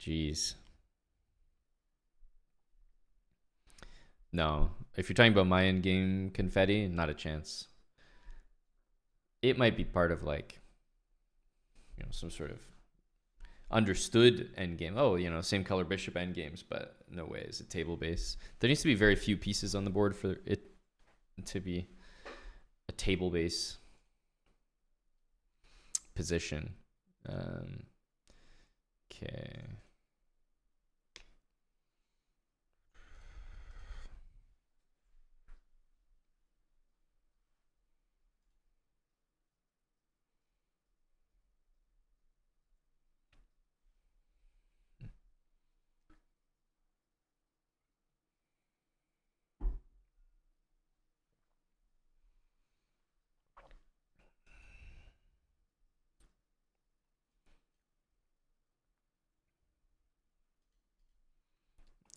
Jeez. No. If you're talking about my endgame confetti, not a chance. It might be part of like, some sort of understood endgame. Oh, same color bishop endgames, but no way is it table base. There needs to be very few pieces on the board for it to be a table base position. Okay.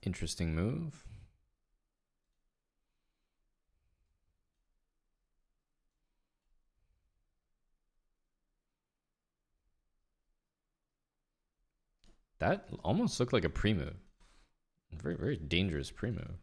Interesting move. That almost looked like a pre-move. Very, very dangerous pre-move.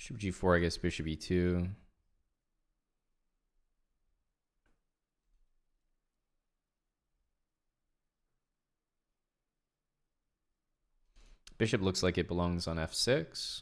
Bishop g4, I guess bishop e2. Bishop looks like it belongs on f6.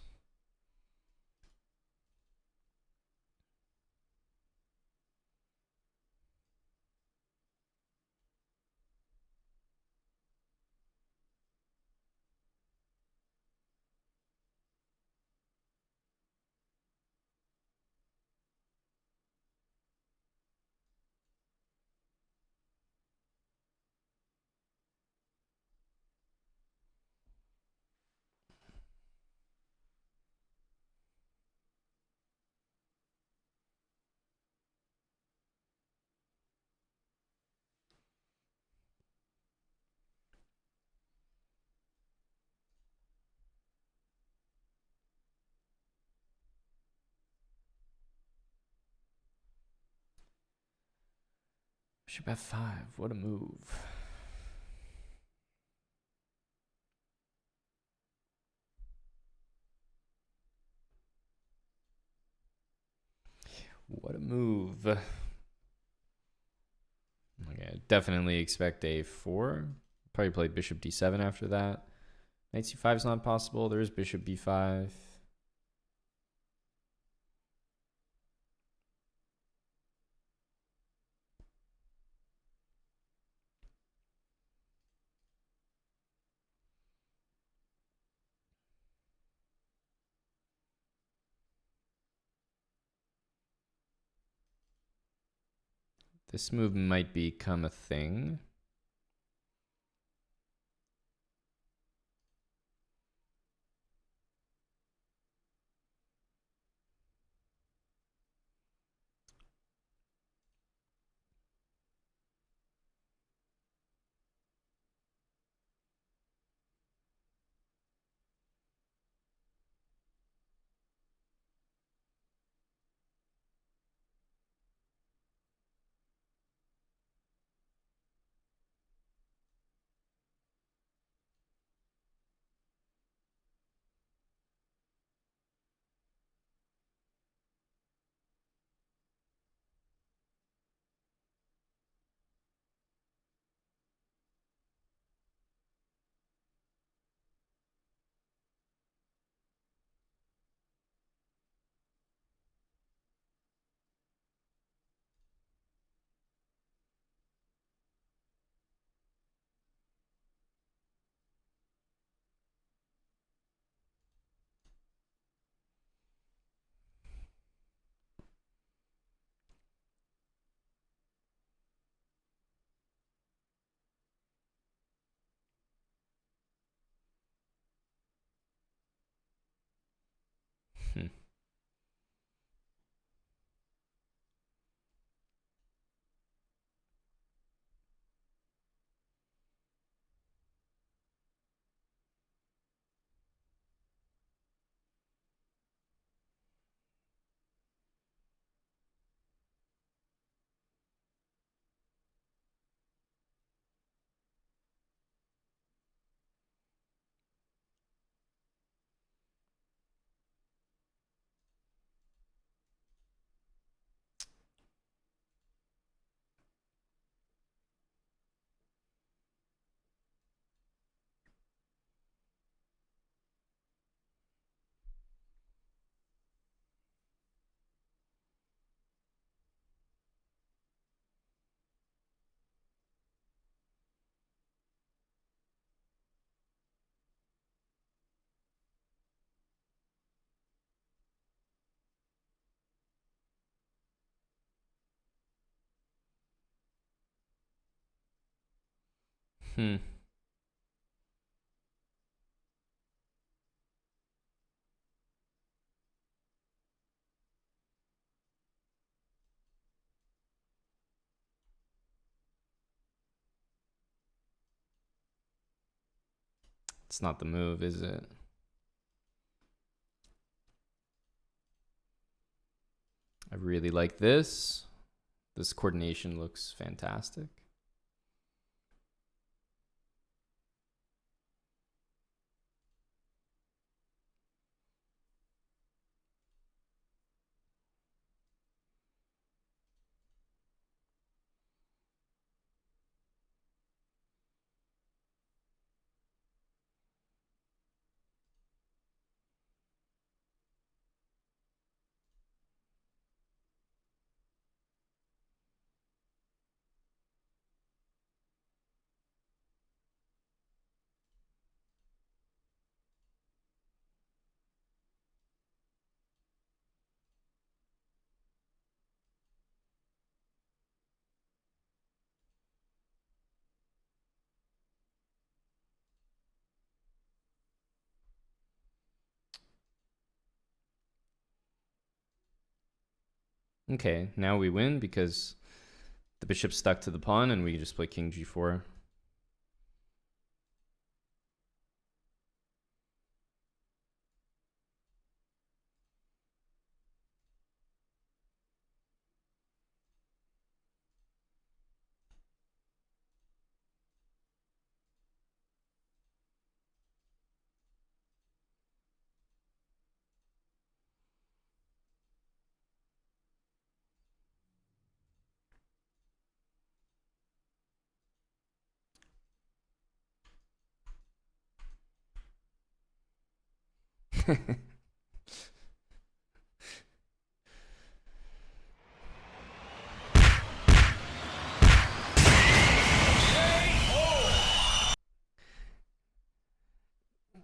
Bishop f5. What a move. What a move. Okay, definitely expect a4. Probably play bishop d7 after that. Knight c5 is not possible. There is bishop b5. This move might become a thing. Hmm. It's not the move, is it? I really like this. This coordination looks fantastic. Okay, now we win because the bishop's stuck to the pawn and we just play king g4.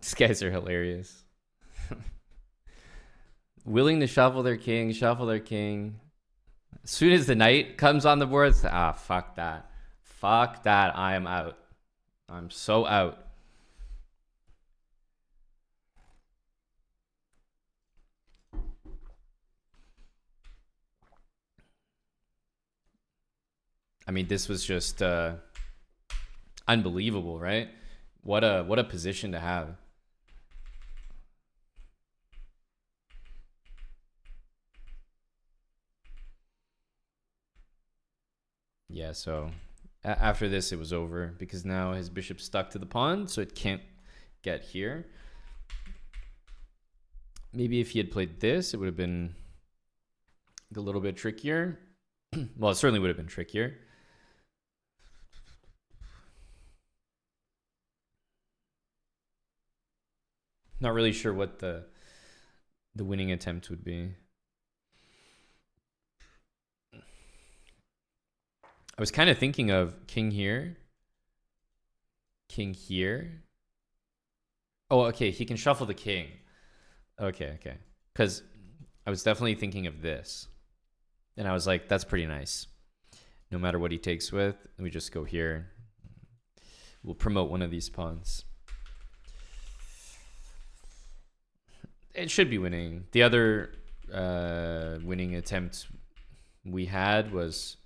These guys are hilarious. Willing to shuffle their king, shuffle their king. As soon as the knight comes on the board, it's, fuck that. Fuck that. I am out. I'm so out. I mean, this was just unbelievable, right? What a position to have. Yeah, so after this, it was over because now his bishop's stuck to the pawn, so it can't get here. Maybe if he had played this, it would have been a little bit trickier. Well, it certainly would have been trickier. Not really sure what the winning attempt would be. I was kind of thinking of king here. King here. Oh, okay. He can shuffle the king. Okay. Because I was definitely thinking of this. And I was like, that's pretty nice. No matter what he takes with, we just go here. We'll promote one of these pawns. It should be winning. The other winning attempt we had was,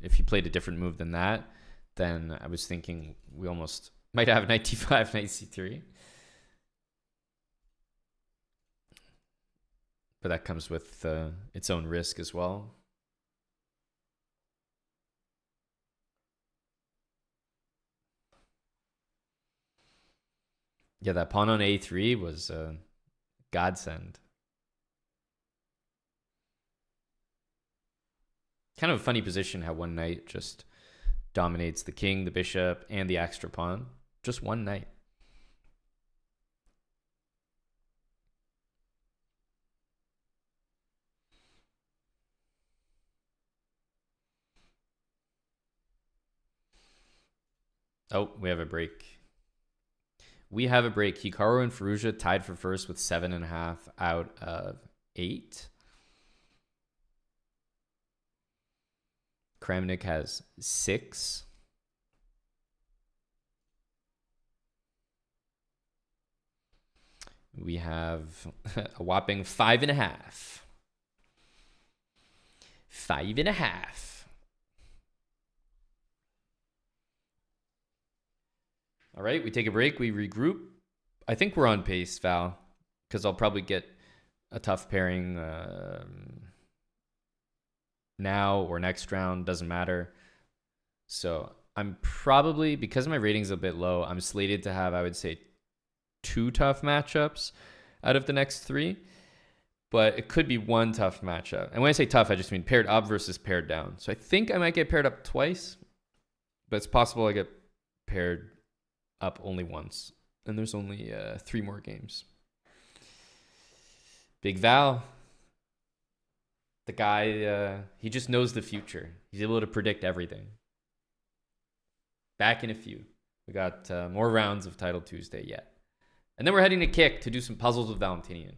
if he played a different move than that, then I was thinking we almost might have knight d5, knight c3. But that comes with its own risk as well. Yeah, that pawn on a3 was a godsend. Kind of a funny position how one knight just dominates the king, the bishop, and the extra pawn. Just one knight. Oh, we have a break. We have a break. Hikaru and Ferrugia tied for first with 7.5 out of 8. Kramnik has 6. we have a whopping 5.5. 5.5. All right, we take a break, we regroup. I think we're on pace, Val, because I'll probably get a tough pairing now or next round, doesn't matter. So I'm probably, because my rating's a bit low, I'm slated to have, I would say, 2 tough matchups out of the next 3. But it could be 1 tough matchup. And when I say tough, I just mean paired up versus paired down. So I think I might get paired up twice, but it's possible I get paired up only once. And there's only 3 more games. Big Val, the guy, he just knows the future. He's able to predict everything. Back in a few. We got more rounds of Title Tuesday yet. And then we're heading to Kick to do some puzzles with Valentinian.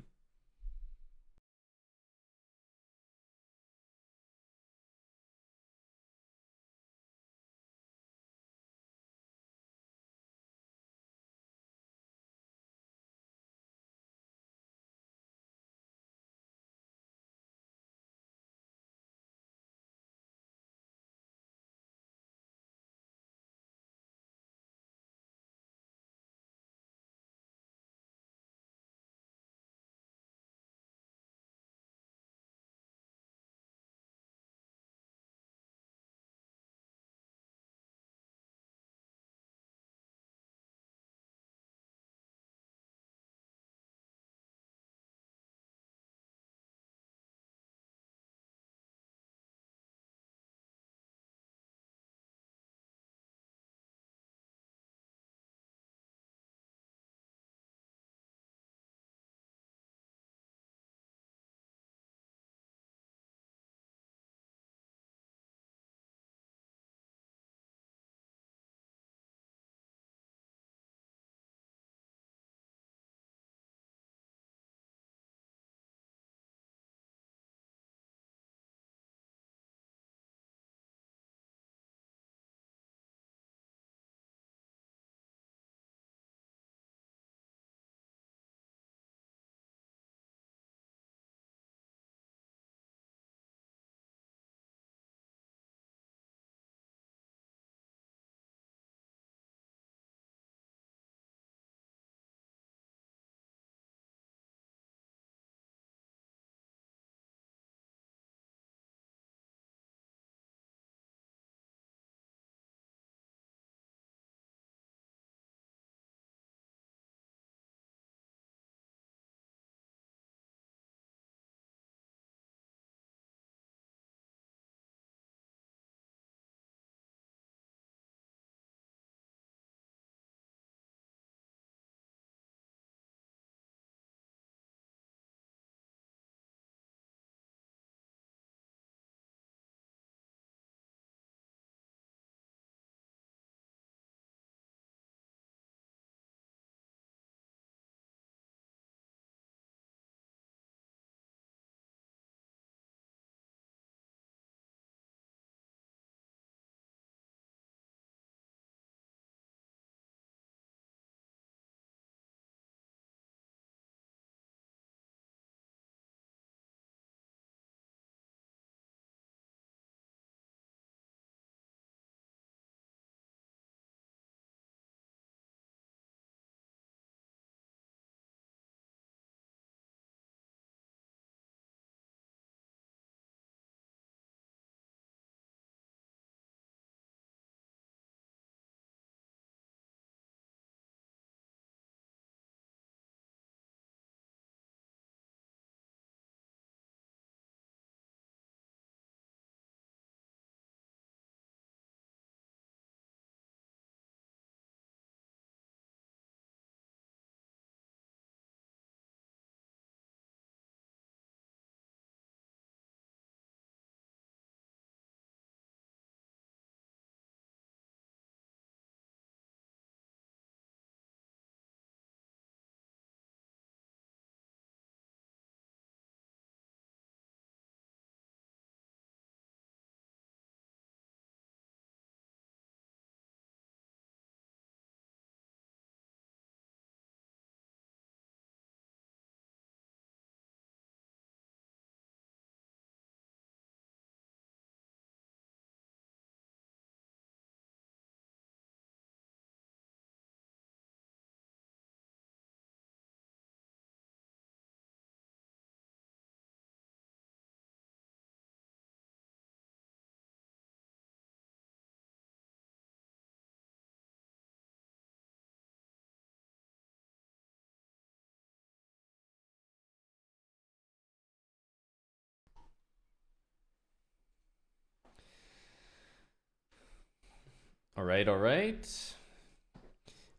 All right, all right.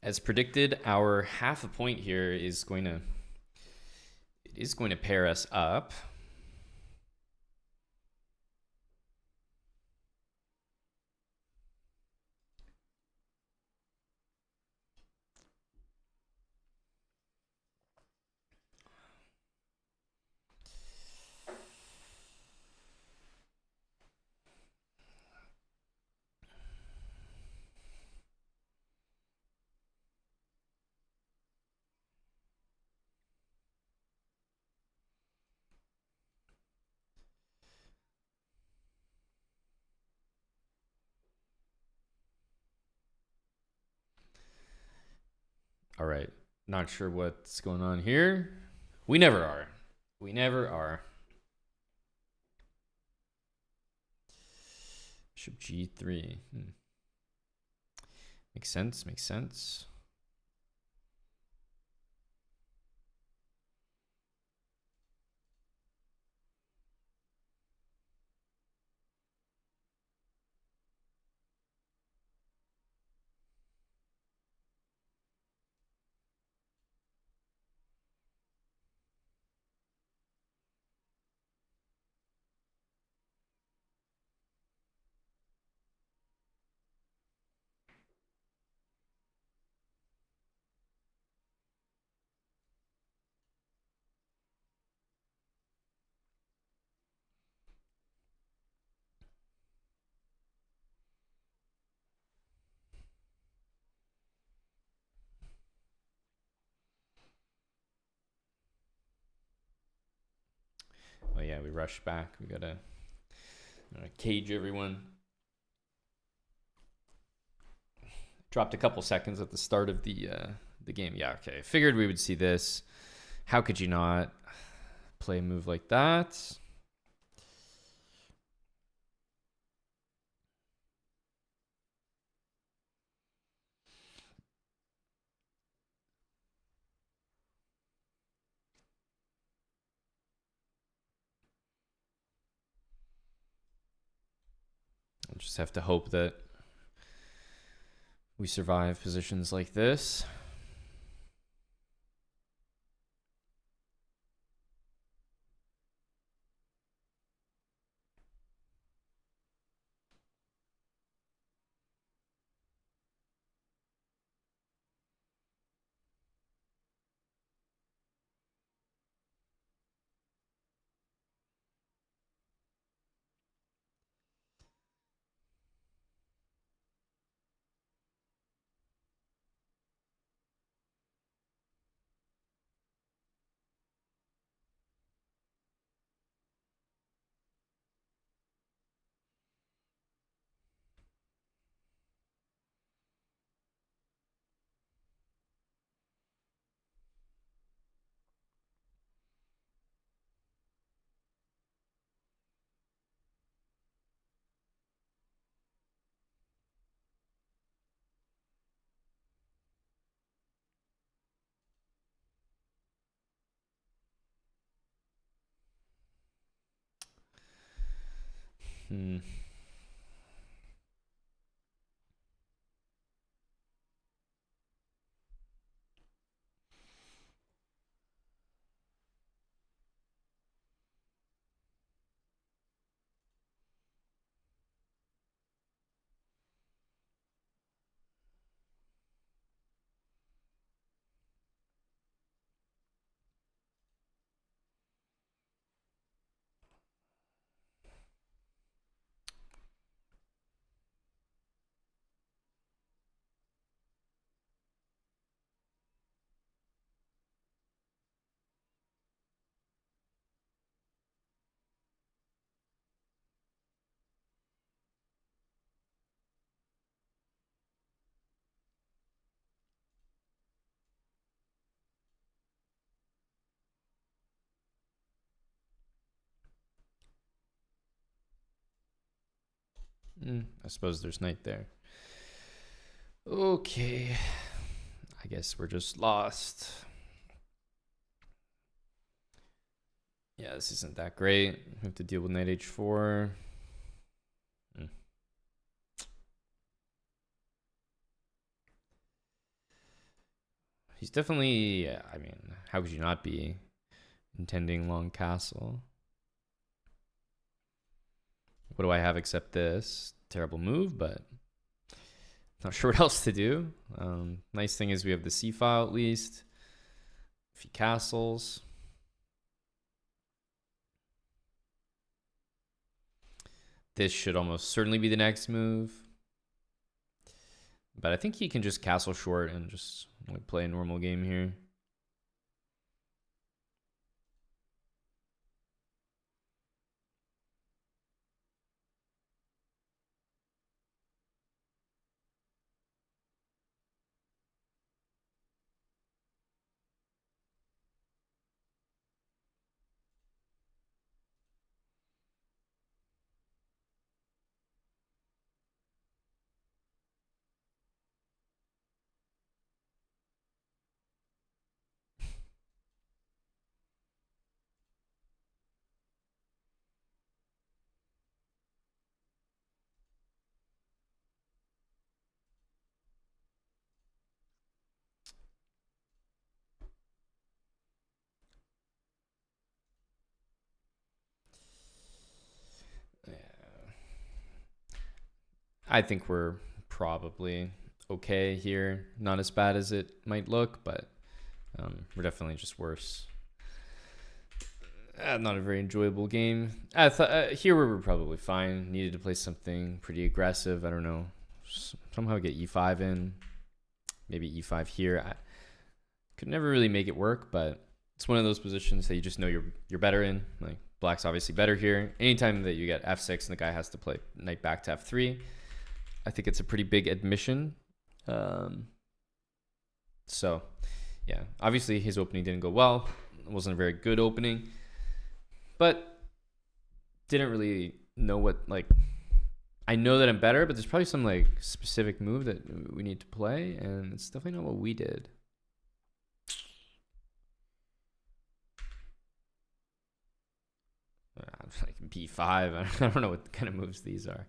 As predicted, our half a point here is going to pair us up. All right. Not sure what's going on here. We never are. We never are. Bishop G3. Makes sense. Makes sense. Oh yeah, we rushed back. We gotta cage everyone. Dropped a couple seconds at the start of the game. Yeah, okay. Figured we would see this. How could you not play a move like that? I'll just have to hope that we survive positions like this. Hmm. I suppose there's knight there. Okay. I guess we're just lost. Yeah, this isn't that great. We have to deal with knight h4. He's definitely, I mean, how could you not be intending long castle? What do I have except this? Terrible move, but not sure what else to do. Nice thing is we have the C file at least. A few castles. This should almost certainly be the next move. But I think he can just castle short and just like play a normal game here. I think we're probably okay here. Not as bad as it might look, but we're definitely just worse. Not a very enjoyable game. I thought here we were probably fine. Needed to play something pretty aggressive. I don't know. Somehow get e5 in. Maybe e5 here. I could never really make it work, but it's one of those positions that you just know you're better in. Like black's obviously better here. Anytime that you get f6 and the guy has to play knight back to f3, I think it's a pretty big admission. So, yeah, obviously his opening didn't go well. It wasn't a very good opening, but didn't really know what, like, I know that I'm better, but there's probably some like specific move that we need to play, and it's definitely not what we did. Like b5. I don't know what kind of moves these are.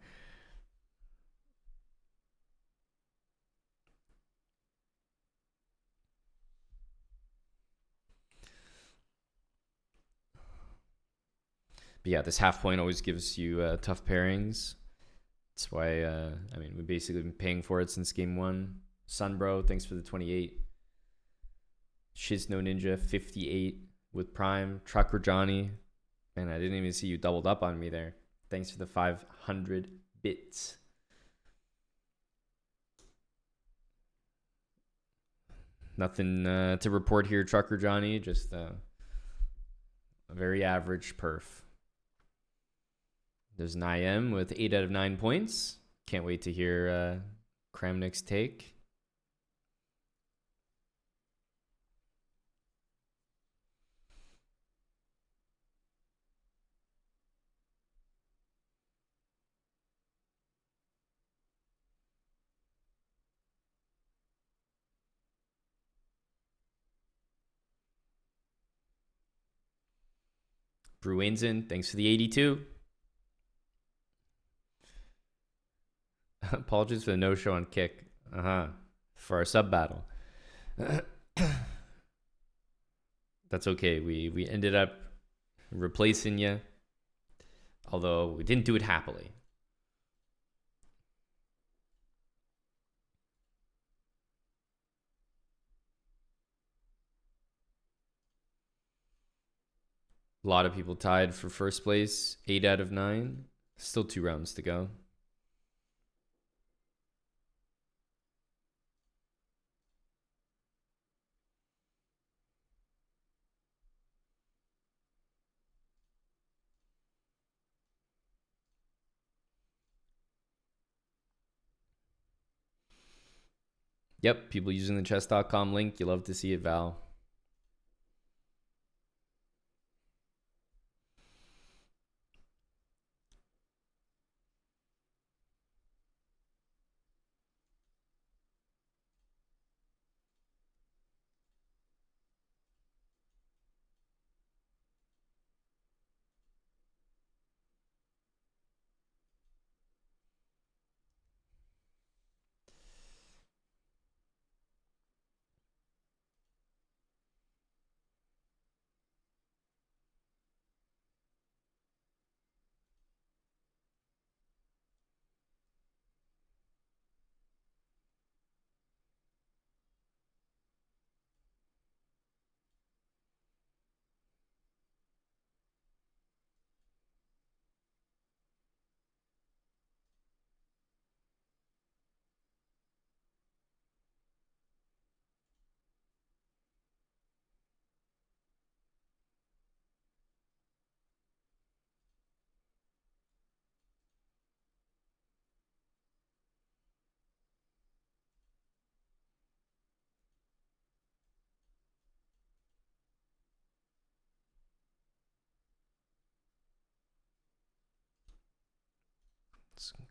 But yeah, this half point always gives you tough pairings. That's why, I mean, we've basically been paying for it since game one. Sunbro, thanks for the 28. Shizno Ninja, 58 with Prime. Trucker Johnny, man, I didn't even see you doubled up on me there. Thanks for the 500 bits. Nothing to report here, Trucker Johnny. Just a very average perf. There's an IM with 8 out of 9 points. Can't wait to hear Kramnik's take. Bruinzen, thanks for the 82. Apologies for the no-show on Kick. For our sub battle. That's okay. We ended up replacing you, although we didn't do it happily. A lot of people tied for first place. 8 out of 9. Still 2 rounds to go. Yep, people using the chess.com link. You love to see it, Val.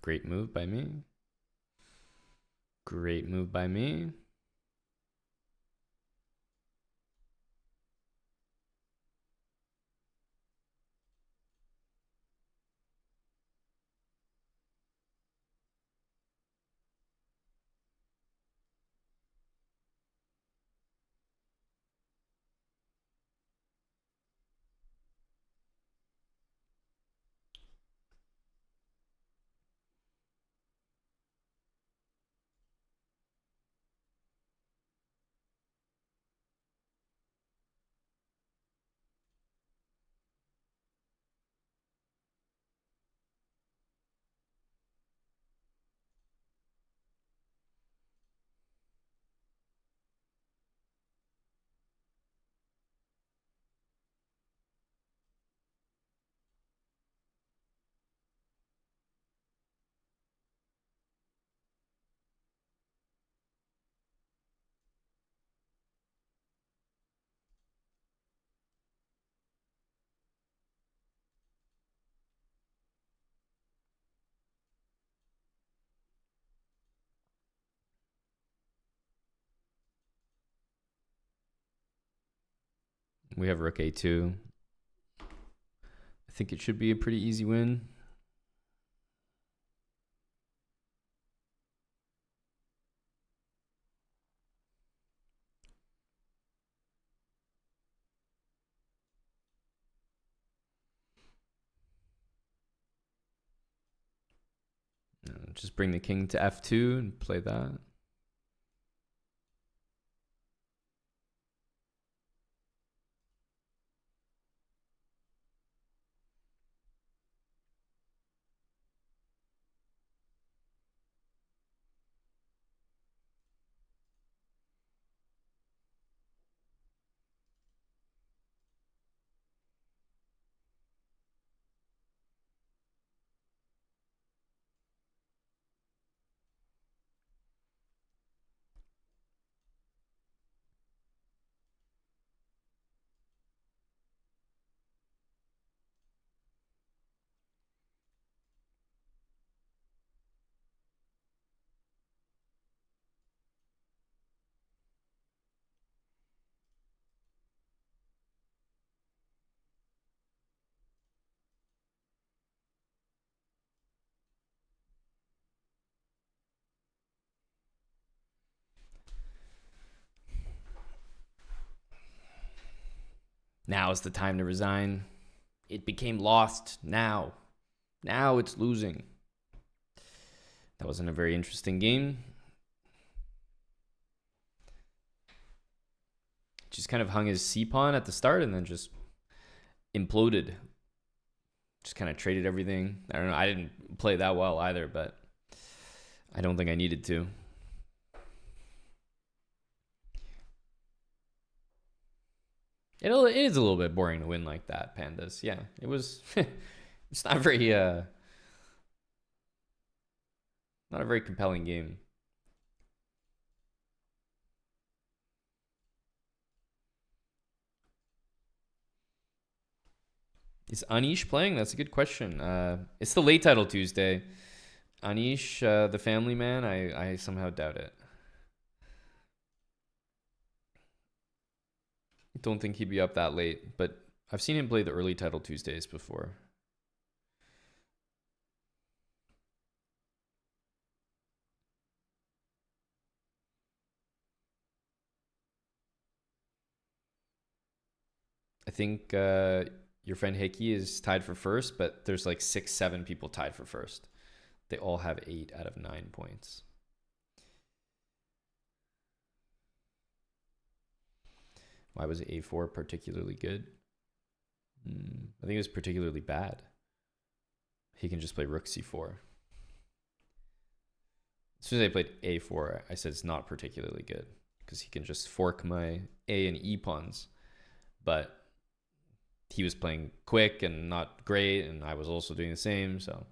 Great move by me. Great move by me. We have rook a2. I think it should be a pretty easy win. Just bring the king to f2 and play that. Now is the time to resign. It became lost. Now it's losing. That wasn't a very interesting game. Just kind of hung his c-pawn at the start and then just imploded. Just kind of traded everything. I don't know. I didn't play that well either, but I don't think I needed to. It is a little bit boring to win like that, Pandas. Yeah, it was. It's not very not a very compelling game. Is Anish playing? That's a good question. It's the late title Tuesday. Anish, the family man, I somehow doubt it. Don't think he'd be up that late, but I've seen him play the early title Tuesdays before. I think your friend Hickey is tied for first, but there's like 6, 7 people tied for first. They all have 8 out of 9 points. Why was a4 particularly good? I think it was particularly bad. He can just play rook c4. As soon as I played a4, I said it's not particularly good because he can just fork my a and e pawns. But he was playing quick and not great, and I was also doing the same, so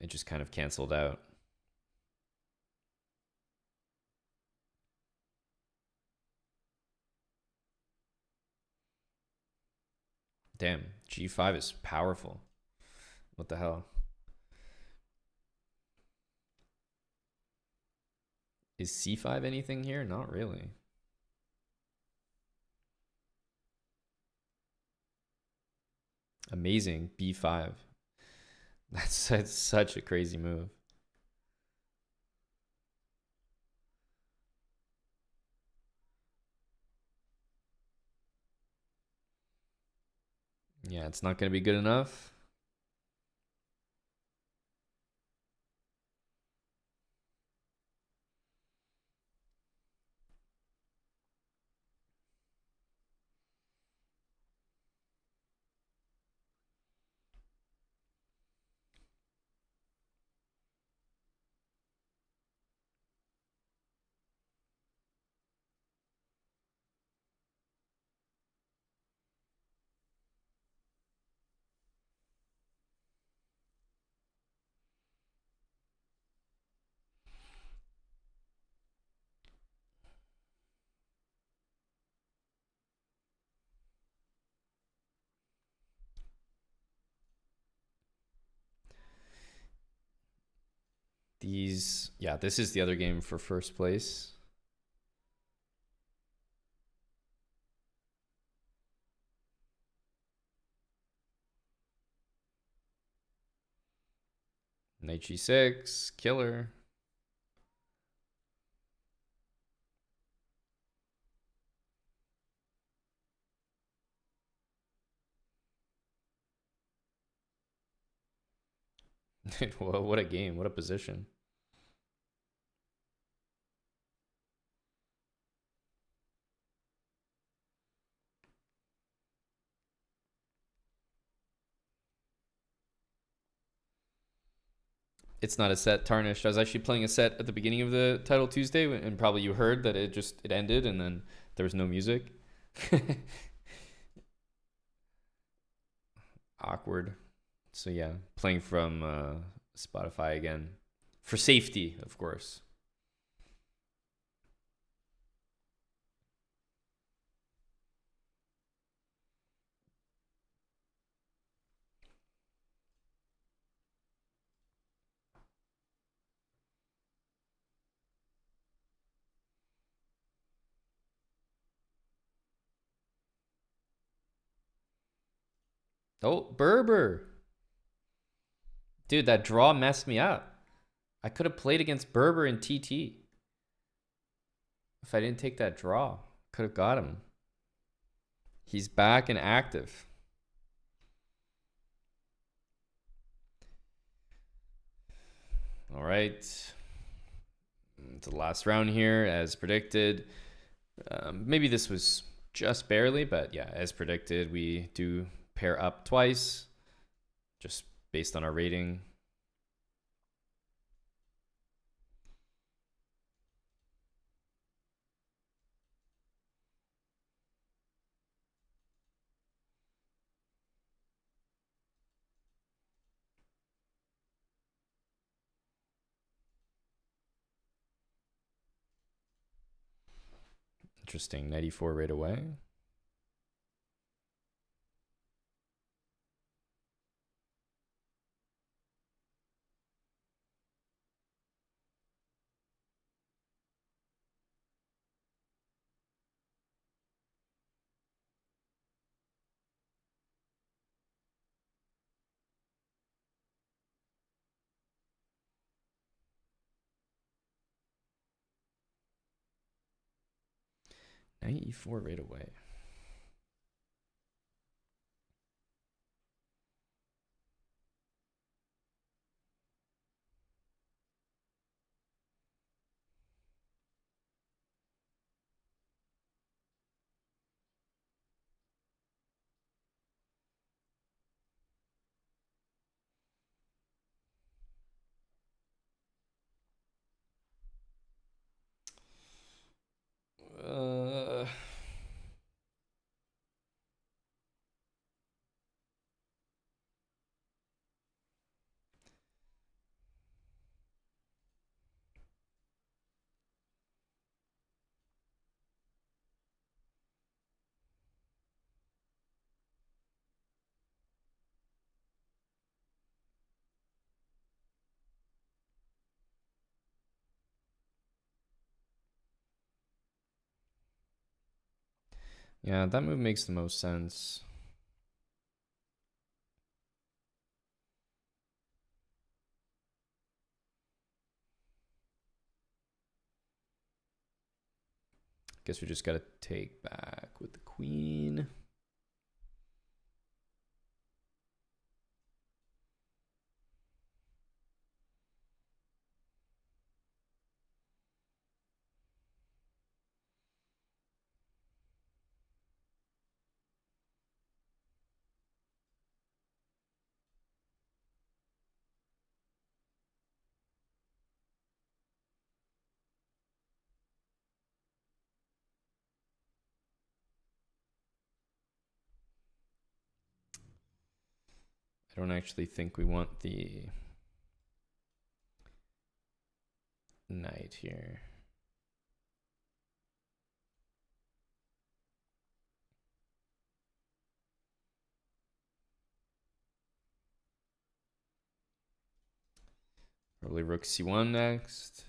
it just kind of canceled out. Damn, g5 is powerful. What the hell? Is c5 anything here? Not really. Amazing. b5. That's such a crazy move. Yeah, it's not going to be good enough. Yeah, this is the other game for first place. Knight g6, killer. What a game. What a position. It's not a set tarnished. I was actually playing a set at the beginning of the title Tuesday, and probably you heard that it ended and then there was no music. Awkward. So yeah, playing from Spotify again for safety, of course. Oh, Berber. Dude, that draw messed me up. I could have played against Berber in TT. If I didn't take that draw, could have got him. He's back and active. All right. It's the last round here, as predicted. Maybe this was just barely, but yeah, as predicted, we do pair up twice, just based on our rating. Interesting. 94 right away. .94 right away. Uh, Yeah, that move makes the most sense. Guess we just gotta take back with the queen. I don't actually think we want the knight here. Probably rook c1 next.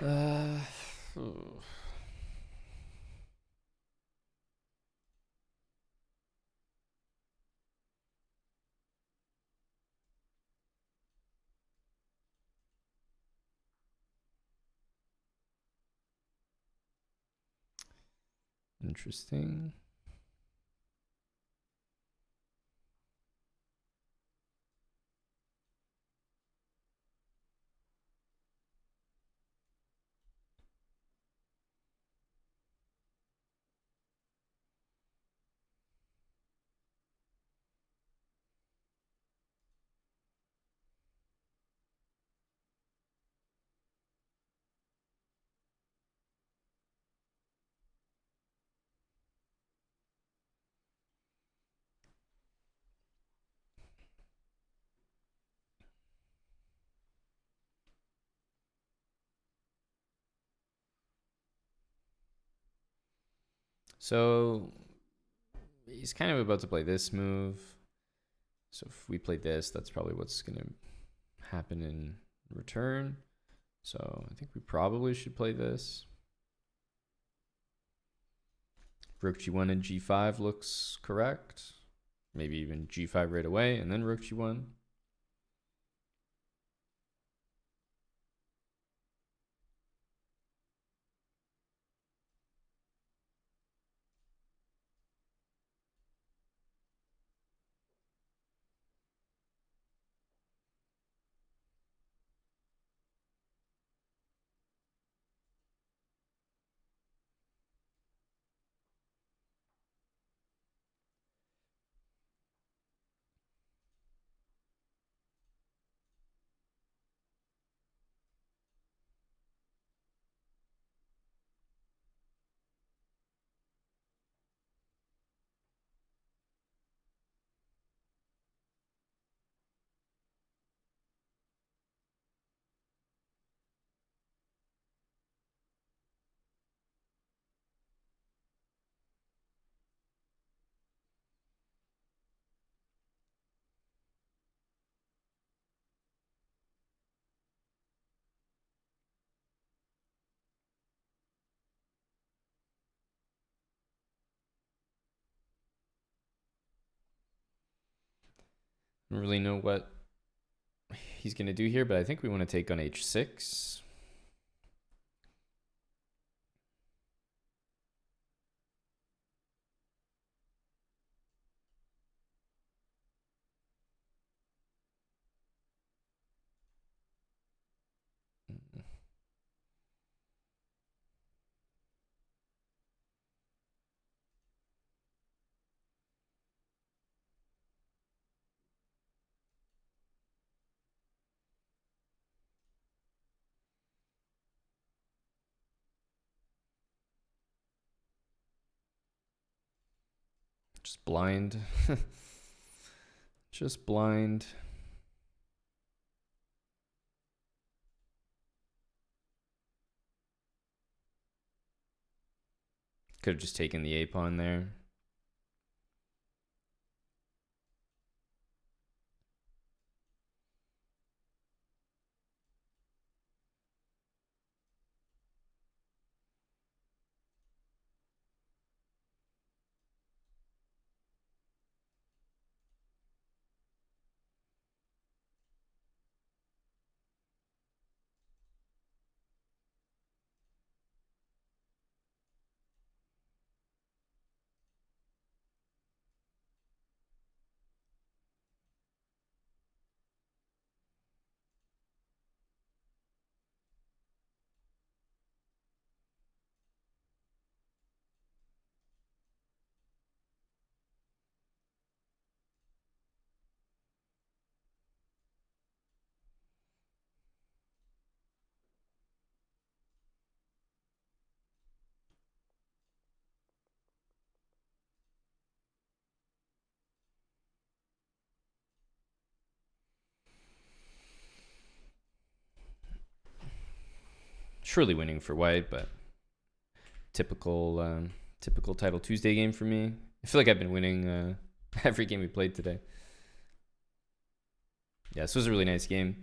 Uh, Interesting. So he's kind of about to play this move. So if we play this, that's probably what's going to happen in return. So I think we probably should play this. Rook g1 and g5 looks correct. Maybe even g5 right away and then rook g1. I don't really know what he's going to do here, but I think we want to take on h6. Just blind. Just blind. Could have just taken the a pawn there. surely winning for white, but typical Title Tuesday game for me. I feel like I've been winning every game we played today. Yeah, this was a really nice game.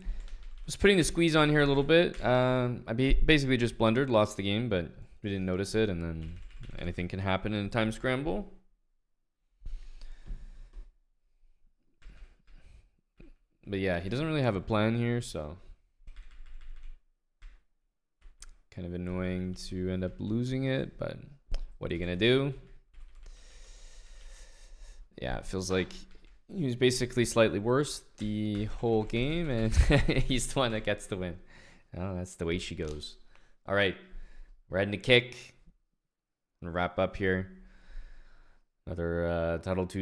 Was putting the squeeze on here a little bit. I basically just blundered, lost the game, but we didn't notice it, and then anything can happen in a time scramble. But yeah, he doesn't really have a plan here, so kind of annoying to end up losing it, but what are you gonna do? Yeah, it feels like he was basically slightly worse the whole game, and he's the one that gets the win. Oh, that's the way she goes. All right, we're heading to kick. I'm gonna wrap up here. Another Title 2